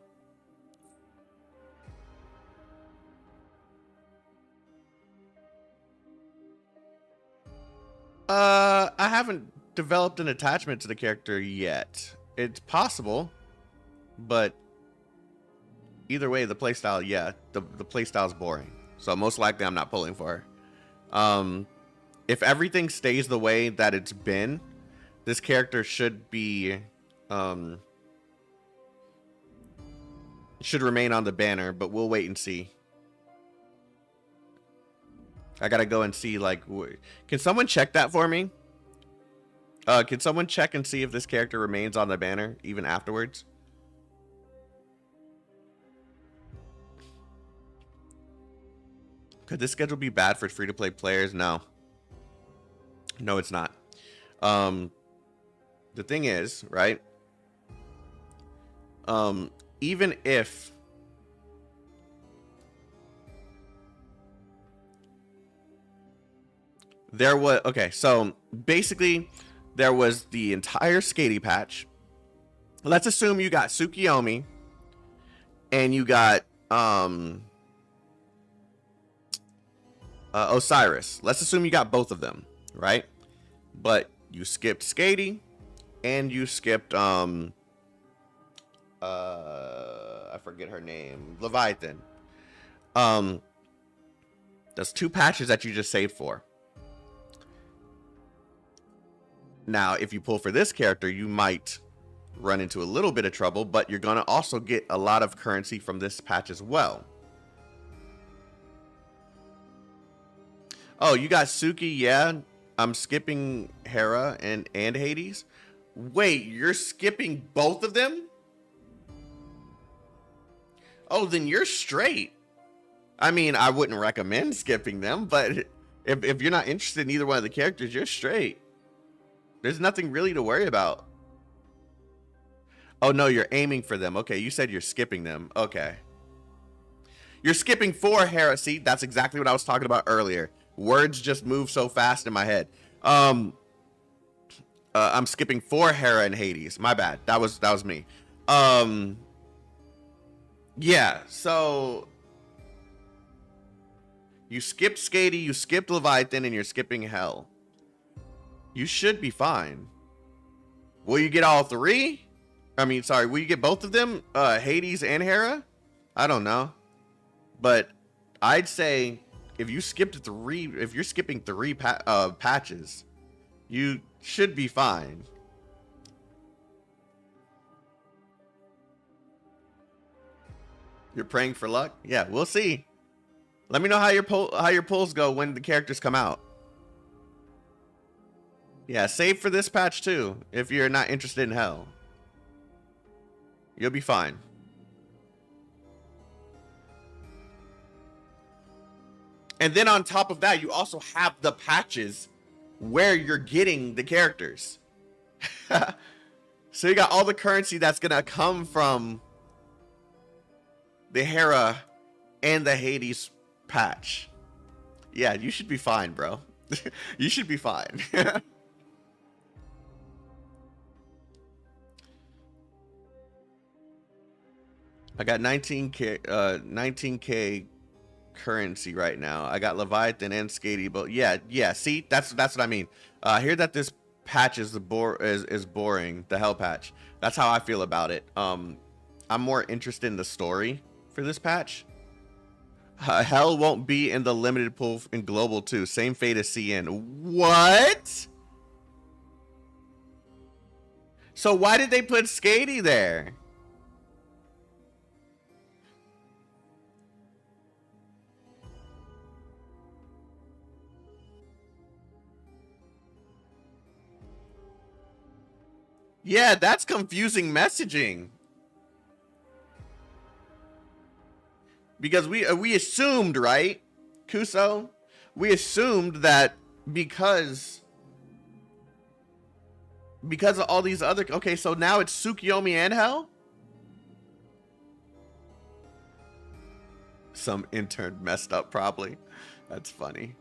S1: I haven't developed an attachment to the character yet. It's possible, but either way, the playstyle, yeah, the playstyle's boring. So most likely I'm not pulling for her. If everything stays the way that it's been, this character should be, should remain on the banner, but we'll wait and see. I gotta go and see, like, can someone check that for me? Can someone check and see if this character remains on the banner even afterwards? Could this schedule be bad for free-to-play players? No. No, it's not. The thing is, right? Even if there was, okay, so basically there was the entire Skatey patch. Let's assume you got Tsukiyomi and you got Osiris. Let's assume you got both of them, right? But you skipped Skatey and you skipped I forget her name, Leviathan. That's two patches that you just saved for. Now, if you pull for this character, you might run into a little bit of trouble, but you're going to also get a lot of currency from this patch as well. Oh, you got Suki, yeah. I'm skipping Hera and Hades. Wait, you're skipping both of them? Oh, then you're straight. I mean, I wouldn't recommend skipping them, but If you're not interested in either one of the characters, you're straight. There's nothing really to worry about. Oh no, you're aiming for them. Okay, you said you're skipping them. Okay. You're skipping 4 Hera. See, that's exactly what I was talking about earlier. Words just move so fast in my head. I'm skipping 4 Hera and Hades. My bad. That was me. Yeah, so you skipped Skady, you skipped Leviathan, and you're skipping Hell. You should be fine. Will you get all 3? I mean, sorry, will you get both of them? Hades and Hera? I don't know. But I'd say if you skipped 3, if you're skipping 3 patches, you should be fine. You're praying for luck? Yeah, we'll see. Let me know how your pulls go when the characters come out. Yeah, save for this patch too, if you're not interested in Hell. You'll be fine. And then on top of that, you also have the patches where you're getting the characters. So you got all the currency that's gonna come from the Hera and the Hades patch. Yeah, you should be fine, bro. You should be fine. I got 19k currency right now. I got Leviathan and Skady, but yeah. See, that's what I mean. I hear that this patch is boring, the Hell patch. That's how I feel about it. I'm more interested in the story for this patch. Hell won't be in the limited pool in Global 2. Same fate as CN. What? So why did they put Skady there? Yeah, that's confusing messaging. Because we assumed, right, Kuso? We assumed that because of all these other... Okay, so now it's Tsukiyomi and Hell? Some intern messed up, probably. That's funny.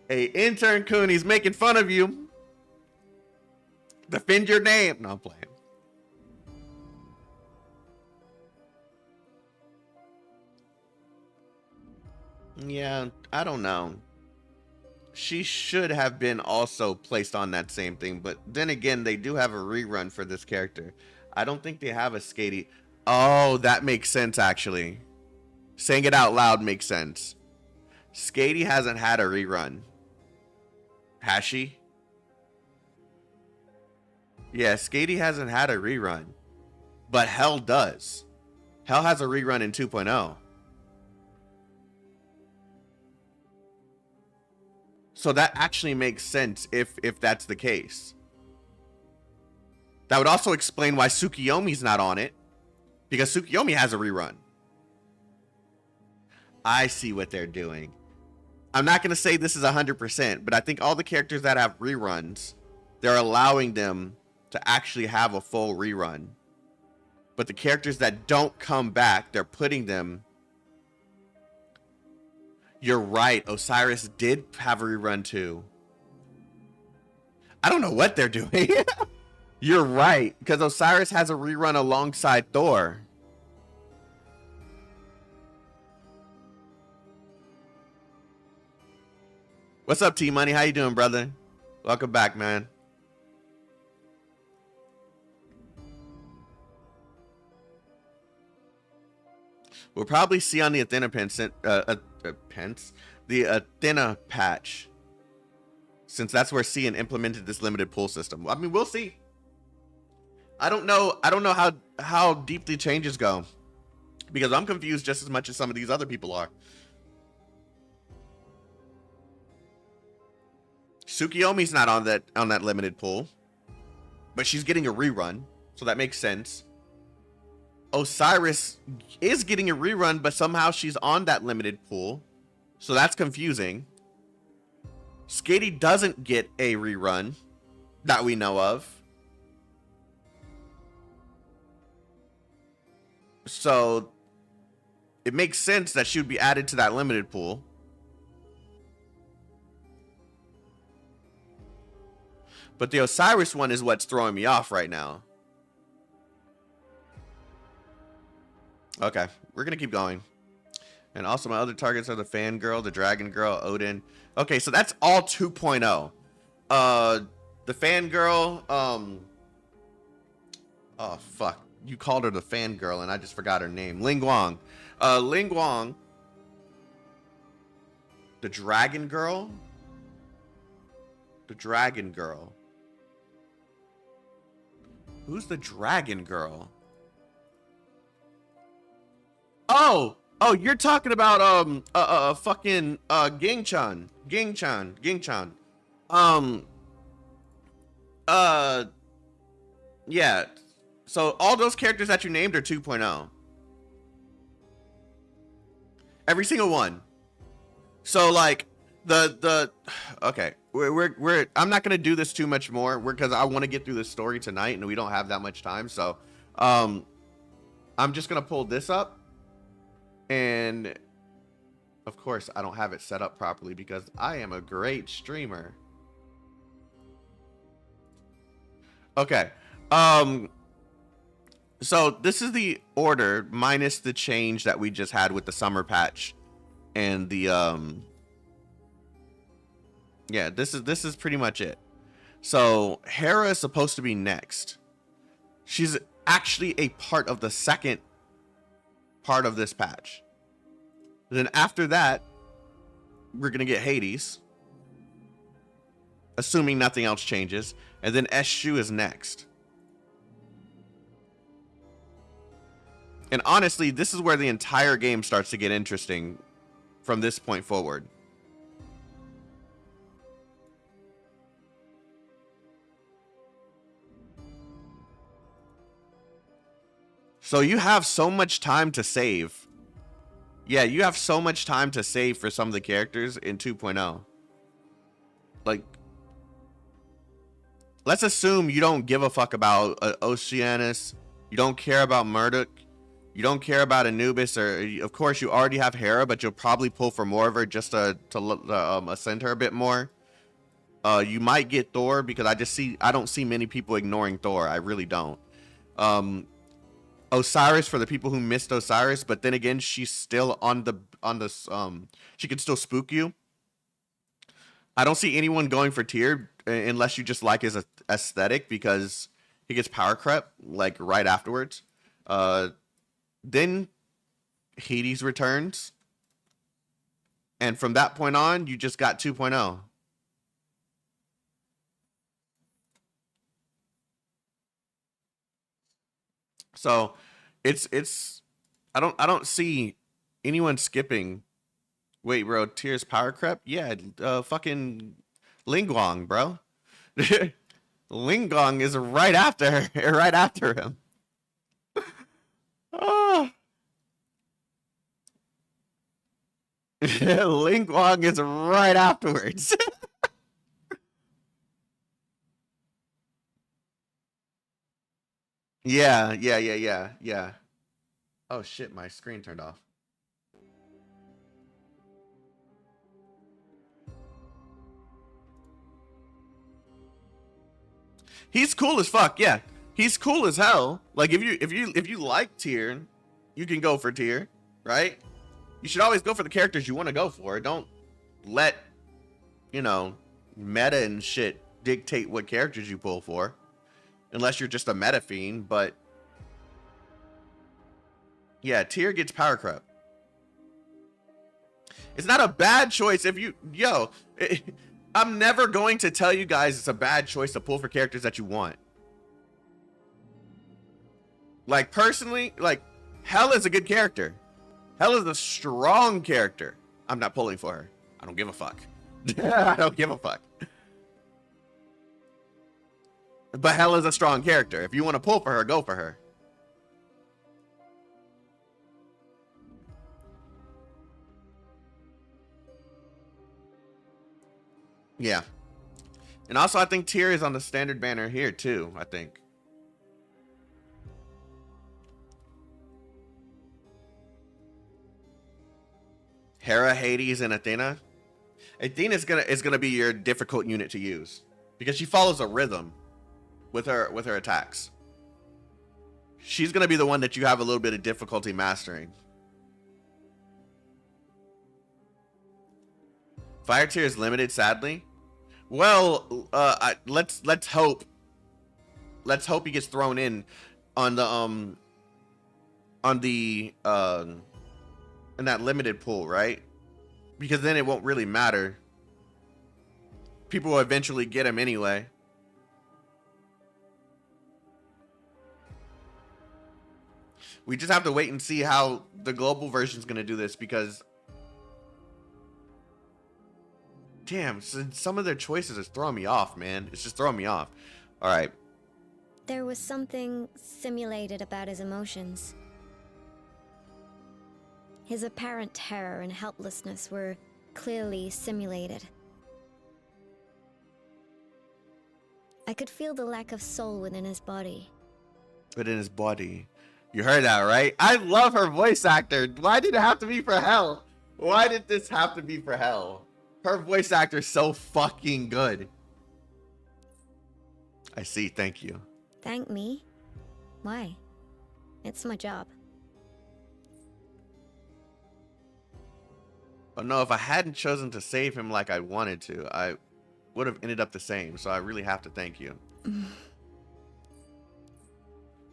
S1: Hey, intern Kun, he's making fun of you. Defend your name. No, I'm playing. Yeah, I don't know. She should have been also placed on that same thing, but then again, they do have a rerun for this character. I don't think they have a Skady. Oh, that makes sense, actually. Saying it out loud makes sense. Skady hasn't had a rerun. Has she? Yeah, Skady hasn't had a rerun. But Hell does. Hell has a rerun in 2.0. So that actually makes sense if that's the case. That would also explain why Tsukiyomi's not on it. Because Tsukiyomi has a rerun. I see what they're doing. I'm not going to say this is 100%, but I think all the characters that have reruns, they're allowing them to actually have a full rerun. But the characters that don't come back, they're putting them... You're right, Osiris did have a rerun too. I don't know what they're doing. You're right, because Osiris has a rerun alongside Thor. What's up, T-Money? How you doing, brother? Welcome back, man. We'll probably see on the Athena the Athena patch, since that's where CN implemented this limited pool system. I mean, we'll see. I don't know how deep the changes go, because I'm confused just as much as some of these other people are. Tsukiyomi's not on that limited pool, but she's getting a rerun, so that makes sense. Osiris is getting a rerun, but somehow she's on that limited pool, so that's confusing. Skady doesn't get a rerun that we know of. So it makes sense that she would be added to that limited pool. But the Osiris one is what's throwing me off right now. Okay, we're going to keep going. And also my other targets are the Fangirl, the Dragon Girl, Odin. Okay, so that's all 2.0. The Fangirl, oh, fuck. You called her the Fangirl, and I just forgot her name. Ling Guang. Ling Guang. The Dragon Girl. The Dragon Girl. Who's the Dragon Girl? Oh! Oh, you're talking about, fucking, Ging-chan. Ging-chan. Yeah. So all those characters that you named are 2.0. Every single one. So like okay, we're I'm not gonna do this too much more because I want to get through this story tonight and we don't have that much time. So I'm just gonna pull this up, and of course I don't have it set up properly because I am a great streamer. Okay. So this is the order minus the change that we just had with the summer patch and the yeah, this is pretty much it. So Hera is supposed to be next. She's actually a part of the second part of this patch. Then after that, we're gonna get Hades, assuming nothing else changes, and then Eshu is next. And honestly, this is where the entire game starts to get interesting from this point forward. So you have so much time to save. Yeah, you have so much time to save for some of the characters in 2.0. Like, let's assume you don't give a fuck about Oceanus. You don't care about Murdoch. You don't care about Anubis, or of course you already have Hera, but you'll probably pull for more of her just to ascend her a bit more. You might get Thor because I don't see many people ignoring Thor. I really don't. Osiris for the people who missed Osiris, but then again, she's still on the she can still spook you. I don't see anyone going for Tyr unless you just like his aesthetic because he gets power creep like right afterwards. Then Hades returns. And from that point on, you just got 2.0. So it's I don't see anyone skipping. Wait, bro, Tyr's power creep? Yeah, fucking Lingguang, bro. Lingguang is right after him. Oh. Ling Guang is right afterwards. Yeah. Oh shit, my screen turned off. He's cool as fuck, yeah. He's cool as hell. Like if you like Tyr, you can go for Tyr, right? You should always go for the characters you want to go for. Don't let, meta and shit dictate what characters you pull for. Unless you're just a meta fiend, but yeah, Tyr gets power creep. It's not a bad choice if you I'm never going to tell you guys it's a bad choice to pull for characters that you want. Like, personally, like, Hel is a good character. Hel is a strong character. I'm not pulling for her. I don't give a fuck. I don't give a fuck. But Hel is a strong character. If you want to pull for her, go for her. Yeah. And also, I think Tyr is on the standard banner here, too, I think. Hera, Hades, and Athena. Athena is gonna be your difficult unit to use because she follows a rhythm with her attacks. She's gonna be the one that you have a little bit of difficulty mastering. Fire tier is limited, sadly. Well, let's hope. Let's hope he gets thrown in on the in that limited pool, right? Because then it won't really matter. People will eventually get him anyway. We just have to wait and see how the global version is going to do this, because damn, some of their choices is throwing me off, man. It's just throwing me off. All right.
S2: There was something simulated about his emotions. His apparent terror and helplessness were clearly simulated. I could feel the lack of soul within his body.
S1: Within his body. You heard that, right? I love her voice actor. Why did it have to be for Hell? Why did this have to be for Hell? Her voice actor is so fucking good. I see. Thank you.
S2: Thank me? Why? It's my job.
S1: Oh no, if I hadn't chosen to save him like I wanted to, I would have ended up the same. So I really have to thank you.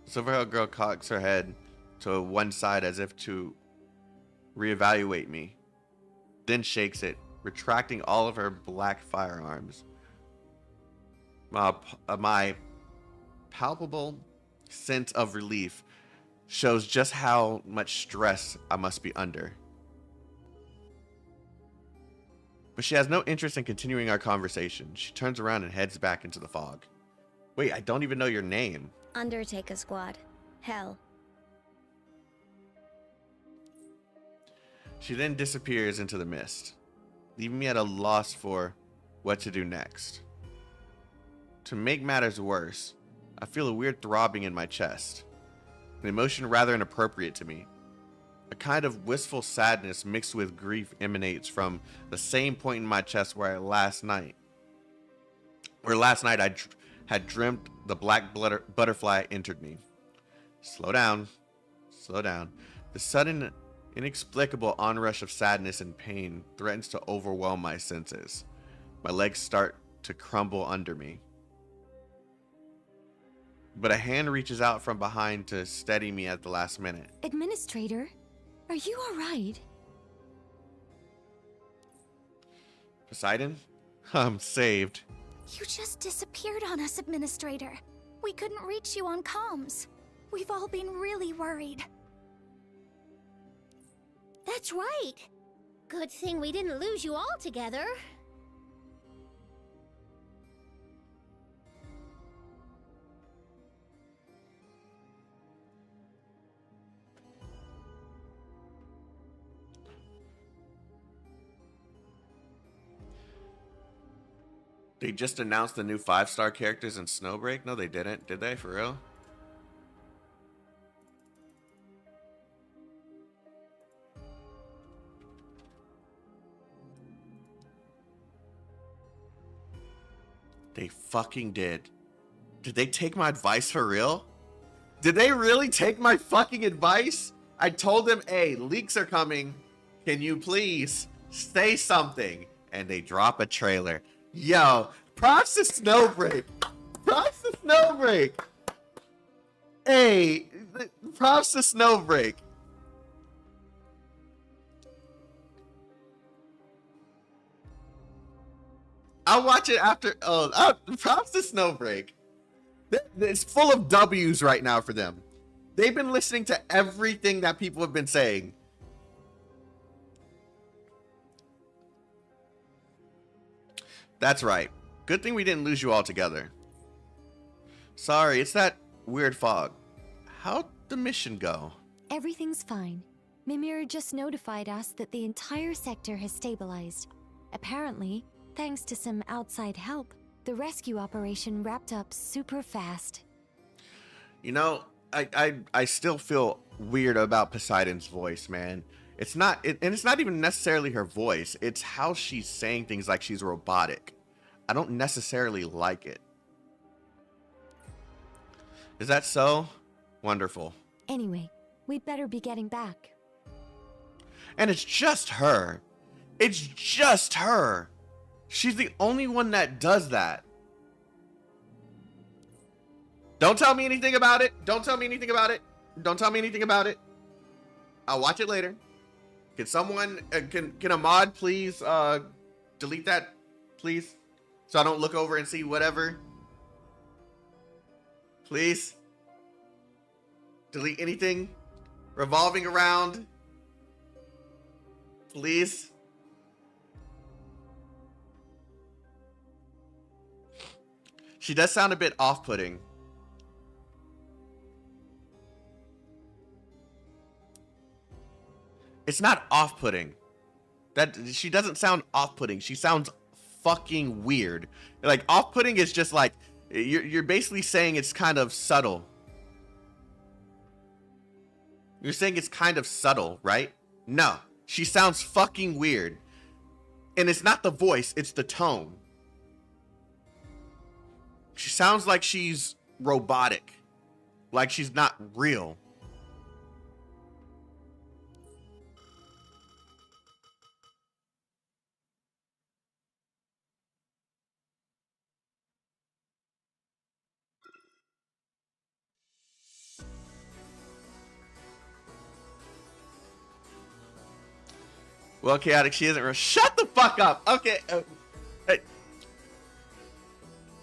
S1: Silverhair girl cocks her head to one side as if to reevaluate me, then shakes it, retracting all of her black firearms. My palpable sense of relief shows just how much stress I must be under. But she has no interest in continuing our conversation. She turns around and heads back into the fog. Wait, I don't even know your name.
S2: Undertaker Squad. Hell.
S1: She then disappears into the mist, leaving me at a loss for what to do next. To make matters worse, I feel a weird throbbing in my chest, an emotion rather inappropriate to me. A kind of wistful sadness mixed with grief emanates from the same point in my chest where last night I had dreamt the black butterfly entered me. Slow down. Slow down. The sudden, inexplicable onrush of sadness and pain threatens to overwhelm my senses. My legs start to crumble under me. But a hand reaches out from behind to steady me at the last minute.
S8: Administrator, are you alright?
S1: Poseidon? I'm saved.
S6: You just disappeared on us, Administrator. We couldn't reach you on comms. We've all been really worried.
S5: That's right. Good thing we didn't lose you altogether.
S1: They just announced the new 5-star characters in Snowbreak? No, they didn't. Did they? For real? They fucking did. Did they take my advice for real? Did they really take my fucking advice? I told them, hey, leaks are coming. Can you please say something? And they drop a trailer. Yo, props to Snowbreak. Props to Snowbreak. Hey, props to Snowbreak. I'll watch it after. Oh, props to Snowbreak. It's full of W's right now for them. They've been listening to everything that people have been saying. That's right. Good thing we didn't lose you altogether. Sorry, it's that weird fog. How'd the mission go?
S8: Everything's fine. Mimir just notified us that the entire sector has stabilized. Apparently, thanks to some outside help, the rescue operation wrapped up super fast.
S1: You know, I still feel weird about Poseidon's voice, man. It's not, and it's not even necessarily her voice. It's how she's saying things like she's robotic. I don't necessarily like it. Is that so? Wonderful.
S8: Anyway, we'd better be getting back.
S1: And it's just her. It's just her. She's the only one that does that. Don't tell me anything about it. Don't tell me anything about it. Don't tell me anything about it. I'll watch it later. Can someone, can a mod please delete that, please? So I don't look over and see whatever. Please. Delete anything revolving around. Please. She does sound a bit off-putting. It's not off-putting. That she doesn't sound off-putting. She sounds fucking weird. Like off-putting is just like you're basically saying it's kind of subtle. You're saying it's kind of subtle, right? No. She sounds fucking weird. And it's not the voice, it's the tone. She sounds like she's robotic. Like she's not real. Well, Chaotic, she isn't real. Shut the fuck up. Okay.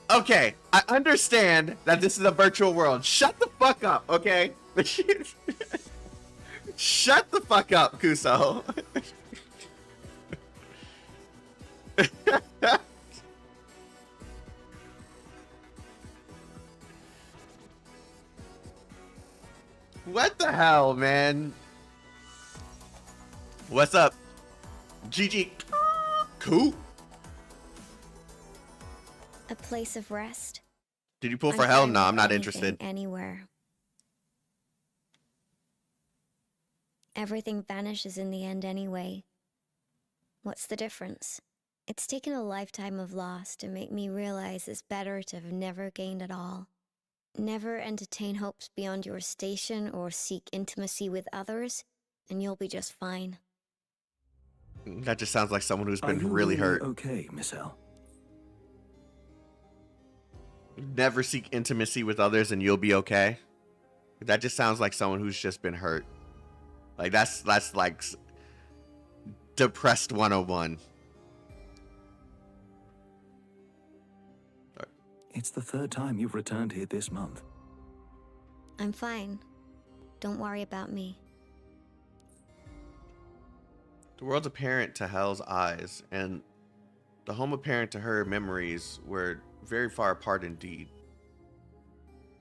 S1: Okay, I understand that this is a virtual world. Shut the fuck up, okay? Shut the fuck up, Kuso. What the hell, man? What's up? GG. Cool.
S2: A place of rest.
S1: Did you pull for hell? No, I'm not interested.
S2: Anywhere. Everything vanishes in the end anyway. What's the difference? It's taken a lifetime of loss to make me realize it's better to have never gained at all. Never entertain hopes beyond your station or seek intimacy with others, and you'll be just fine.
S1: That just sounds like someone who's been really hurt.
S4: Okay, Miss L.
S1: Never seek intimacy with others and you'll be okay. That just sounds like someone who's just been hurt. Like that's like depressed 101.
S4: It's the third time you've returned here this month.
S2: I'm fine. Don't worry about me.
S1: The world's apparent to Hell's eyes, and the home apparent to her memories were very far apart indeed.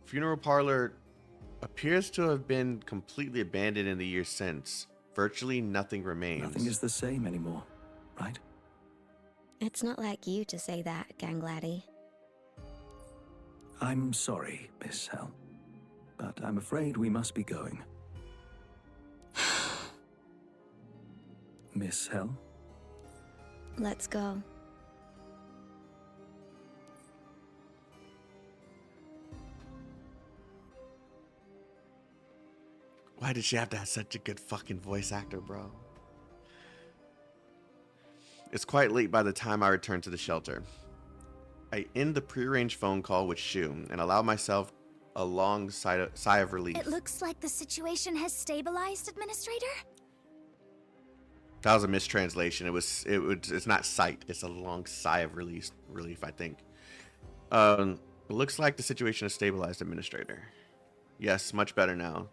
S1: Funeral parlor appears to have been completely abandoned in the years since. Virtually nothing remains.
S4: Nothing is the same anymore, right?
S2: It's not like you to say that, gang laddie.
S4: I'm sorry, Miss Hell, but I'm afraid we must be going. Miss Hell?
S2: Let's go.
S1: Why did she have to have such a good fucking voice actor, bro? It's quite late by the time I return to the shelter. I end the prearranged phone call with Shu and allow myself a long sigh of relief.
S6: It looks like the situation has stabilized, Administrator.
S1: That was a mistranslation. It's not sight. It's a long sigh of relief, I think. It looks like the situation has stabilized, Administrator. Yes, much better now.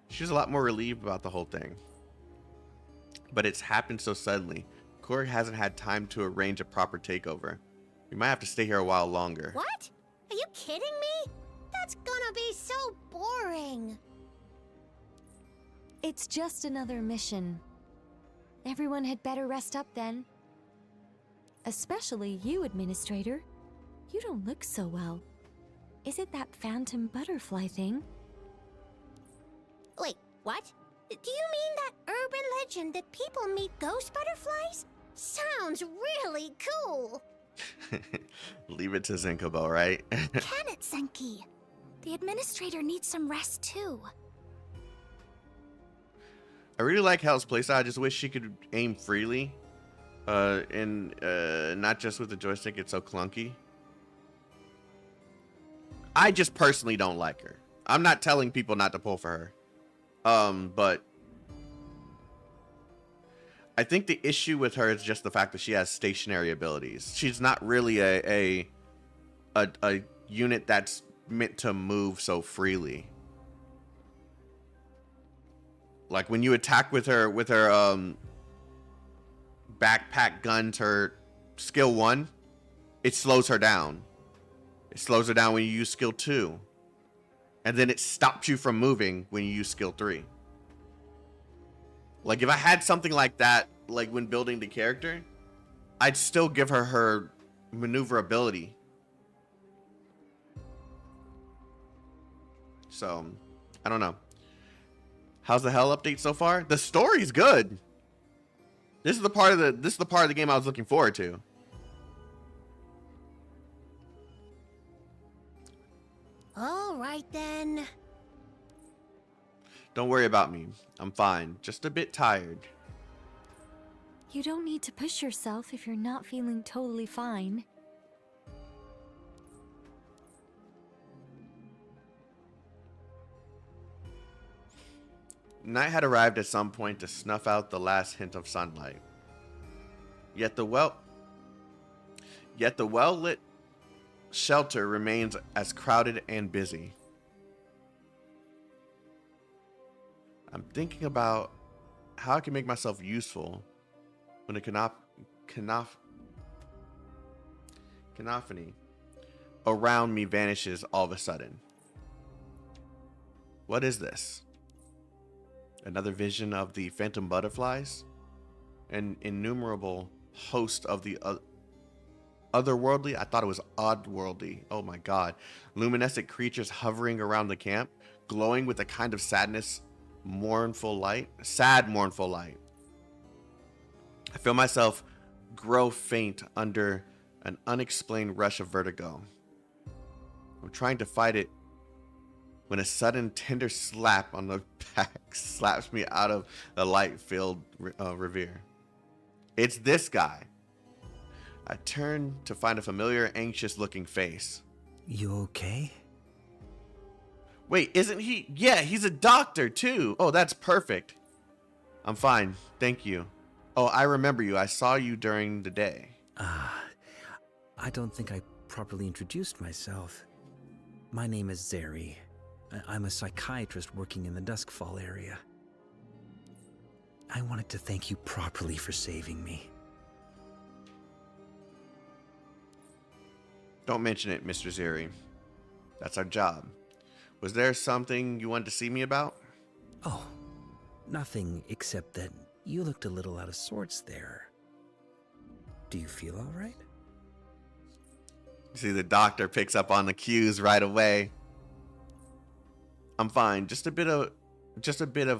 S1: She's a lot more relieved about the whole thing. But it's happened so suddenly. Korg hasn't had time to arrange a proper takeover. We might have to stay here a while longer.
S5: What? Are you kidding me? That's gonna be so boring.
S8: It's just another mission. Everyone had better rest up then. Especially you, Administrator. You don't look so well. Is it that phantom butterfly thing?
S6: Wait, what? Do you mean that urban legend that people meet ghost butterflies? Sounds really cool.
S1: Leave it to Zenkobo, right?
S6: Can it, Senki? The Administrator needs some rest too.
S1: I really like Hal's playstyle. I just wish she could aim freely. And not just with the joystick, it's so clunky. I just personally don't like her. I'm not telling people not to pull for her. But I think the issue with her is just the fact that she has stationary abilities. She's not really a unit that's meant to move so freely. Like when you attack with her backpack guns, her skill 1, it slows her down. It slows her down when you use skill 2. And then it stops you from moving when you use skill 3. Like if I had something like that, like when building the character, I'd still give her her maneuverability. So, I don't know. How's the Hell update so far? The story's good. This is the part of the game I was looking forward to.
S6: All right then.
S1: Don't worry about me. I'm fine. Just a bit tired.
S8: You don't need to push yourself if you're not feeling totally fine.
S1: Night had arrived at some point to snuff out the last hint of sunlight. Yet the well-lit shelter remains as crowded and busy. I'm thinking about how I can make myself useful when a cacophony around me vanishes all of a sudden. What is this? Another vision of the phantom butterflies? An innumerable host of the otherworldly? I thought it was oddworldly. Oh my god. Luminescent creatures hovering around the camp, glowing with a kind of sadness, mournful light. Sad, mournful light. I feel myself grow faint under an unexplained rush of vertigo. I'm trying to fight it when a sudden tender slap on the back slaps me out of the light-filled reverie. It's this guy. I turn to find a familiar, anxious-looking face.
S7: You okay?
S1: Wait, isn't he? Yeah, he's a doctor, too. Oh, that's perfect. I'm fine, thank you. Oh, I remember you. I saw you during the day.
S7: I don't think I properly introduced myself. My name is Zeri. I'm a psychiatrist working in the Duskfall area. I wanted to thank you properly for saving me.
S1: Don't mention it, Mr. Zeri. That's our job. Was there something you wanted to see me about?
S7: Oh, nothing except that you looked a little out of sorts there. Do you feel all right?
S1: See, the doctor picks up on the cues right away. I'm fine. Just a bit of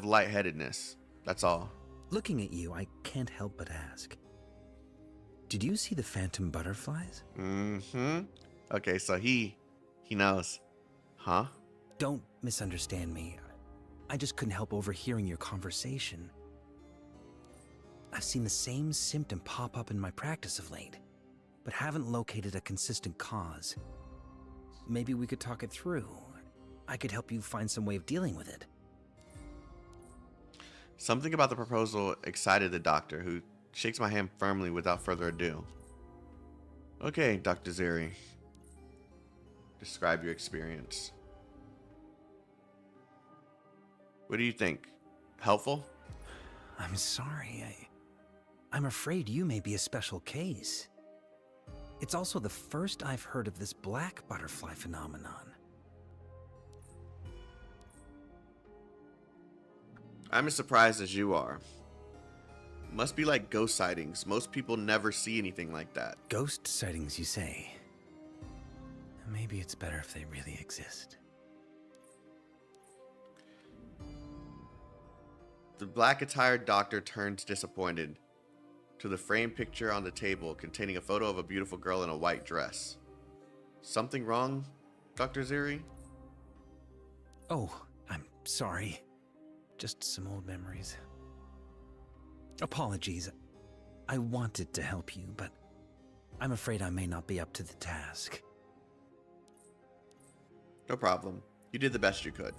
S1: lightheadedness. That's all.
S7: Looking at you, I can't help but ask. Did you see the phantom butterflies?
S1: Mm-hmm. Okay, so he knows. Huh?
S7: Don't misunderstand me. I just couldn't help overhearing your conversation. I've seen the same symptom pop up in my practice of late, but haven't located a consistent cause. Maybe we could talk it through. I could help you find some way of dealing with it.
S1: Something about the proposal excited the doctor, who shakes my hand firmly without further ado. Okay, Dr. Zeri. Describe your experience. What do you think? Helpful?
S7: I'm sorry. I'm afraid you may be a special case. It's also the first I've heard of this black butterfly phenomenon.
S1: I'm as surprised as you are. Must be like ghost sightings. Most people never see anything like that.
S7: Ghost sightings, you say? Maybe it's better if they really exist.
S1: The black-attired doctor turns disappointed to the framed picture on the table containing a photo of a beautiful girl in a white dress. Something wrong, Dr. Ziri?
S7: Oh, I'm sorry. Just some old memories. Apologies. I wanted to help you, but I'm afraid I may not be up to the task.
S1: No problem. You did the best you could.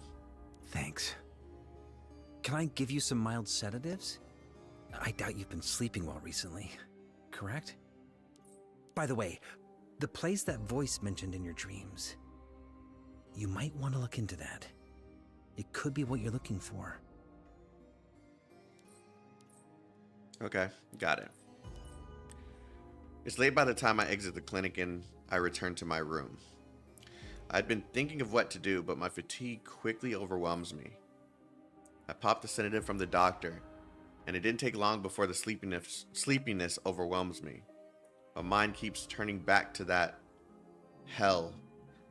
S7: Thanks. Can I give you some mild sedatives? I doubt you've been sleeping well recently, correct? By the way, the place that voice mentioned in your dreams, you might want to look into that. It could be what you're looking for.
S1: Okay, got it. It's late by the time I exit the clinic and I return to my room. I'd been thinking of what to do, but my fatigue quickly overwhelms me. I pop the sedative from the doctor, and it didn't take long before the sleepiness overwhelms me. My mind keeps turning back to that hell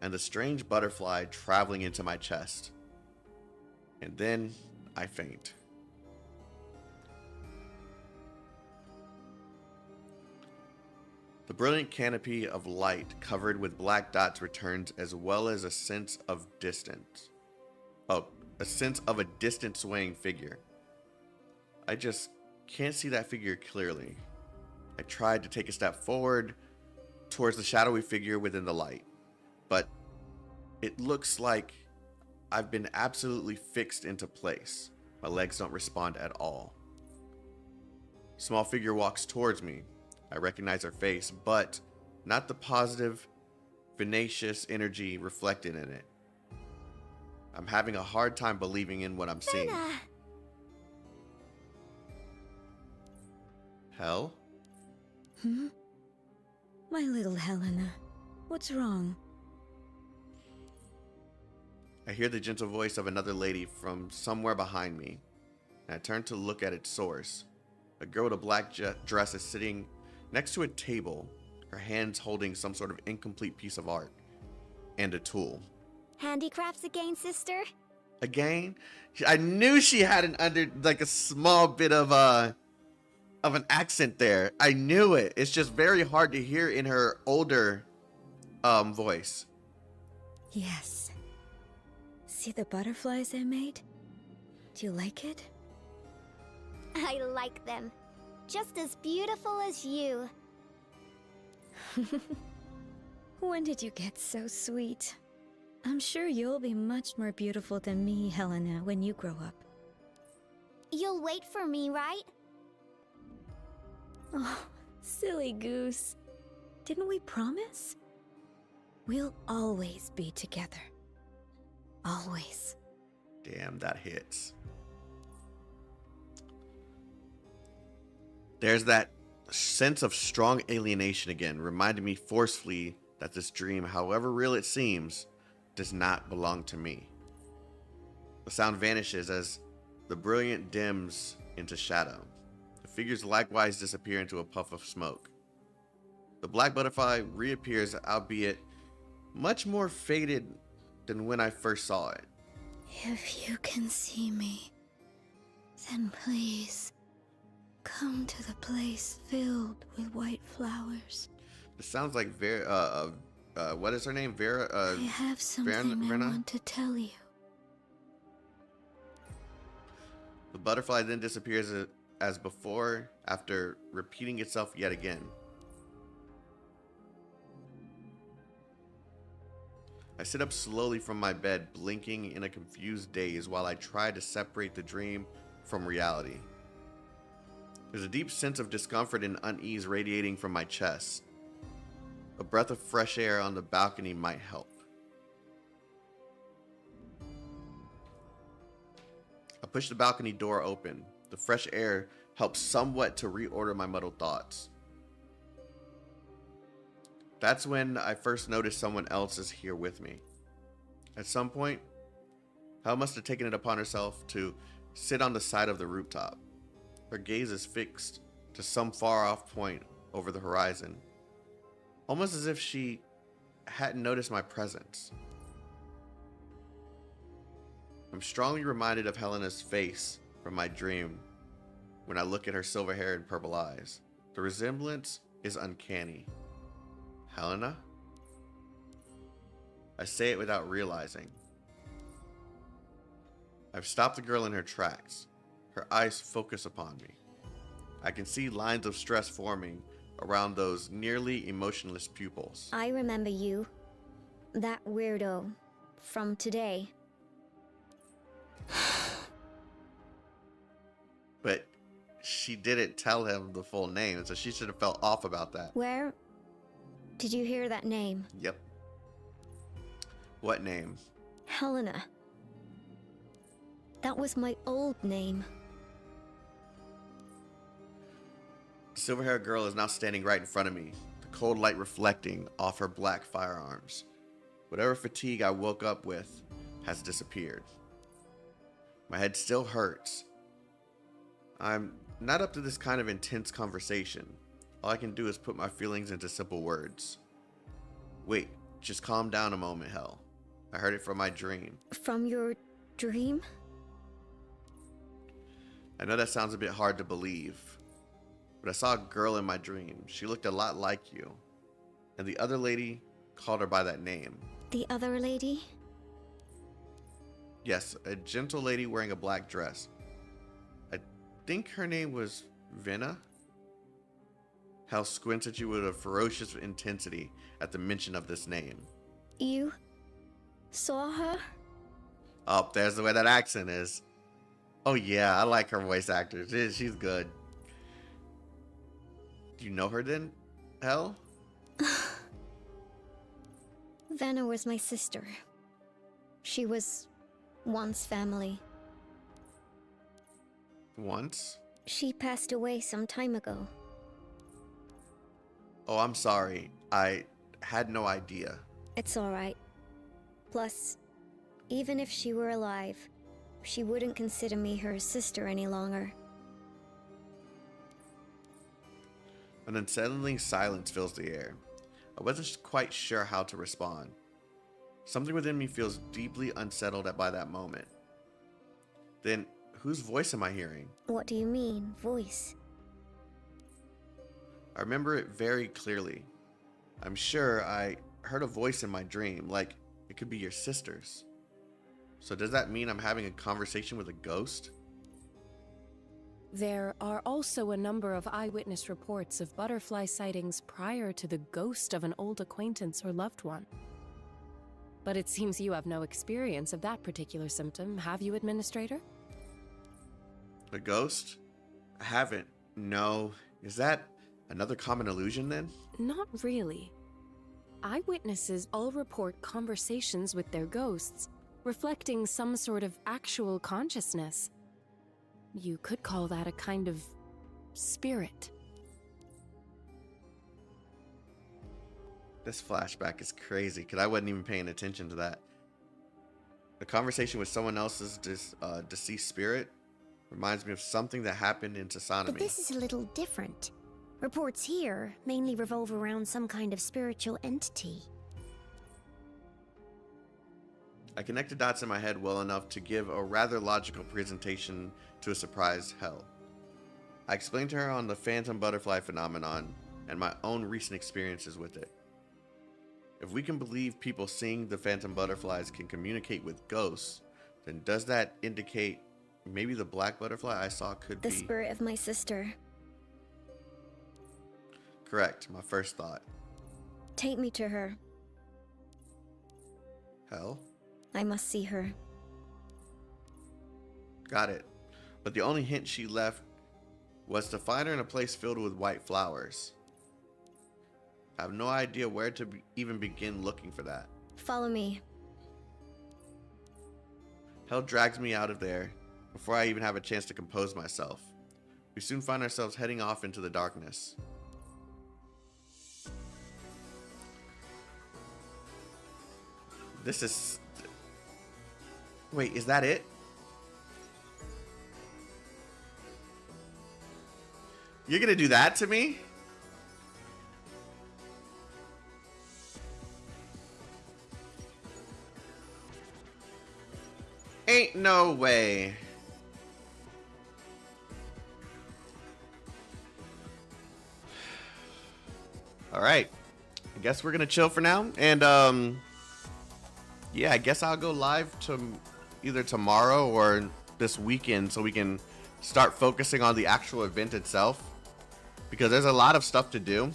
S1: and the strange butterfly traveling into my chest. And then I faint. The brilliant canopy of light covered with black dots returns, as well as a sense of distance. Oh, a sense of a distant swaying figure. I just can't see that figure clearly. I tried to take a step forward towards the shadowy figure within the light, but it looks like I've been absolutely fixed into place. My legs don't respond at all. Small figure walks towards me. I recognize her face, but not the positive, vivacious energy reflected in it. I'm having a hard time believing in what I'm seeing. Hell?
S8: My little Helena, what's wrong?
S1: I hear the gentle voice of another lady from somewhere behind me, and I turn to look at its source. A girl with a black dress is sitting next to a table, her hands holding some sort of incomplete piece of art and a tool.
S2: Handicrafts again, sister?
S1: Again? I knew she had a small bit of an accent there. I knew it. It's just very hard to hear in her older voice.
S8: Yes. See the butterflies I made? Do you like it?
S2: I like them. Just as beautiful as you.
S8: When did you get so sweet? I'm sure you'll be much more beautiful than me, Helena, when you grow up.
S2: You'll wait for me, right?
S8: Oh, silly goose. Didn't we promise? We'll always be together. Always.
S1: Damn, that hits. There's that sense of strong alienation again, reminding me forcefully that this dream, however real it seems, does not belong to me. The sound vanishes as the brilliance dims into shadow. The figures likewise disappear into a puff of smoke. The black butterfly reappears, albeit much more faded than when I first saw it.
S8: If you can see me, then please come to the place filled with white flowers.
S1: It sounds like Vera. What is her name? Vera.
S8: I have something I want to tell you.
S1: The butterfly then disappears as before, after repeating itself yet again. I sit up slowly from my bed, blinking in a confused daze while I try to separate the dream from reality. There's a deep sense of discomfort and unease radiating from my chest. A breath of fresh air on the balcony might help. I push the balcony door open. The fresh air helps somewhat to reorder my muddled thoughts. That's when I first noticed someone else is here with me. At some point, Hel must have taken it upon herself to sit on the side of the rooftop. Her gaze is fixed to some far off point over the horizon, almost as if she hadn't noticed my presence. I'm strongly reminded of Helena's face from my dream when I look at her silver hair and purple eyes. The resemblance is uncanny. Helena? I say it without realizing. I've stopped the girl in her tracks. Her eyes focus upon me. I can see lines of stress forming around those nearly emotionless pupils.
S2: I remember you. That weirdo. From today.
S1: But she didn't tell him the full name, so she should have felt off about that.
S2: Where did you hear that name?
S1: Yep. What name?
S2: Helena. That was my old name.
S1: The silver-haired girl is now standing right in front of me, the cold light reflecting off her black firearms. Whatever fatigue I woke up with has disappeared. My head still hurts. I'm not up to this kind of intense conversation. All I can do is put my feelings into simple words. Wait, just calm down a moment, Hel. I heard it from my dream.
S2: From your dream?
S1: I know that sounds a bit hard to believe, but I saw a girl in my dream. She looked a lot like you, and the other lady called her by that name.
S2: The other lady?
S1: Yes, a gentle lady wearing a black dress. I think her name was Venna. Hel squints at you with a ferocious intensity at the mention of this name.
S2: You saw her?
S1: Oh, there's the way that accent is. Oh yeah, I like her voice actor. She's good. Do you know her then, Hel?
S2: Venna was my sister. She was once family.
S1: Once?
S2: She passed away some time ago.
S1: Oh, I'm sorry. I had no idea.
S2: It's alright. Plus, even if she were alive, she wouldn't consider me her sister any longer.
S1: An unsettling silence fills the air. I wasn't quite sure how to respond. Something within me feels deeply unsettled by that moment. Then, whose voice am I hearing?
S2: What do you mean, voice?
S1: I remember it very clearly. I'm sure I heard a voice in my dream, like it could be your sister's. So does that mean I'm having a conversation with a ghost?
S3: There are also a number of eyewitness reports of butterfly sightings prior to the ghost of an old acquaintance or loved one. But it seems you have no experience of that particular symptom, have you, Administrator?
S1: A ghost? I haven't. No. Is that another common illusion then?
S3: Not really. Eyewitnesses all report conversations with their ghosts, reflecting some sort of actual consciousness. You could call that a kind of spirit.
S1: This flashback is crazy because I wasn't even paying attention to that. A conversation with someone else's deceased spirit reminds me of something that happened in Sasanami.
S6: But this is a little different. Reports here mainly revolve around some kind of spiritual entity.
S1: I connected dots in my head well enough to give a rather logical presentation to a surprised Hel. I explained to her on the phantom butterfly phenomenon and my own recent experiences with it. If we can believe people seeing the phantom butterflies can communicate with ghosts, then does that indicate maybe the black butterfly I saw could be...
S2: The spirit of my sister.
S1: Correct, my first thought.
S2: Take me to her.
S1: Hel?
S2: I must see her.
S1: Got it. But the only hint she left was to find her in a place filled with white flowers. I have no idea where to even begin looking for that.
S2: Follow me.
S1: Hel drags me out of there before I even have a chance to compose myself. We soon find ourselves heading off into the darkness. This is... Wait, is that it? You're gonna do that to me? Ain't no way. All right. I guess we're gonna chill for now, and yeah, I guess I'll go live to either tomorrow or this weekend so we can start focusing on the actual event itself, because there's a lot of stuff to do.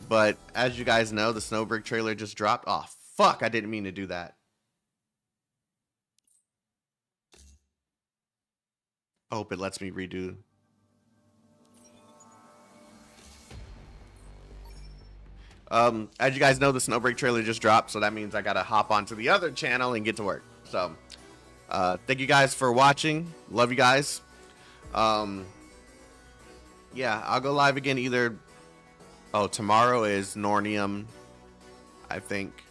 S1: But as you guys know, the Snowbreak trailer just dropped. Oh fuck, I didn't mean to do that. I hope it lets me redo. As you guys know, the Snowbreak trailer just dropped, so that means I gotta hop onto the other channel and get to work. So thank you guys for watching. Love you guys. Yeah, I'll go live again either. Oh, tomorrow is Nornium, I think.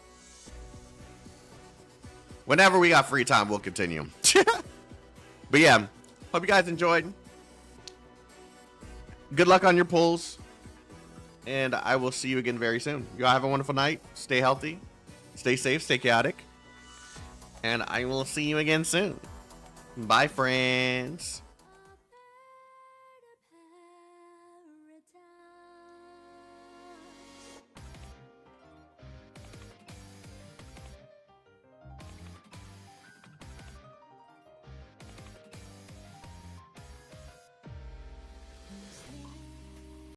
S1: Whenever we got free time, we'll continue. But yeah, hope you guys enjoyed. Good luck on your pulls. And I will see you again very soon. Y'all have a wonderful night. Stay healthy. Stay safe. Stay chaotic. And I will see you again soon. Bye, friends.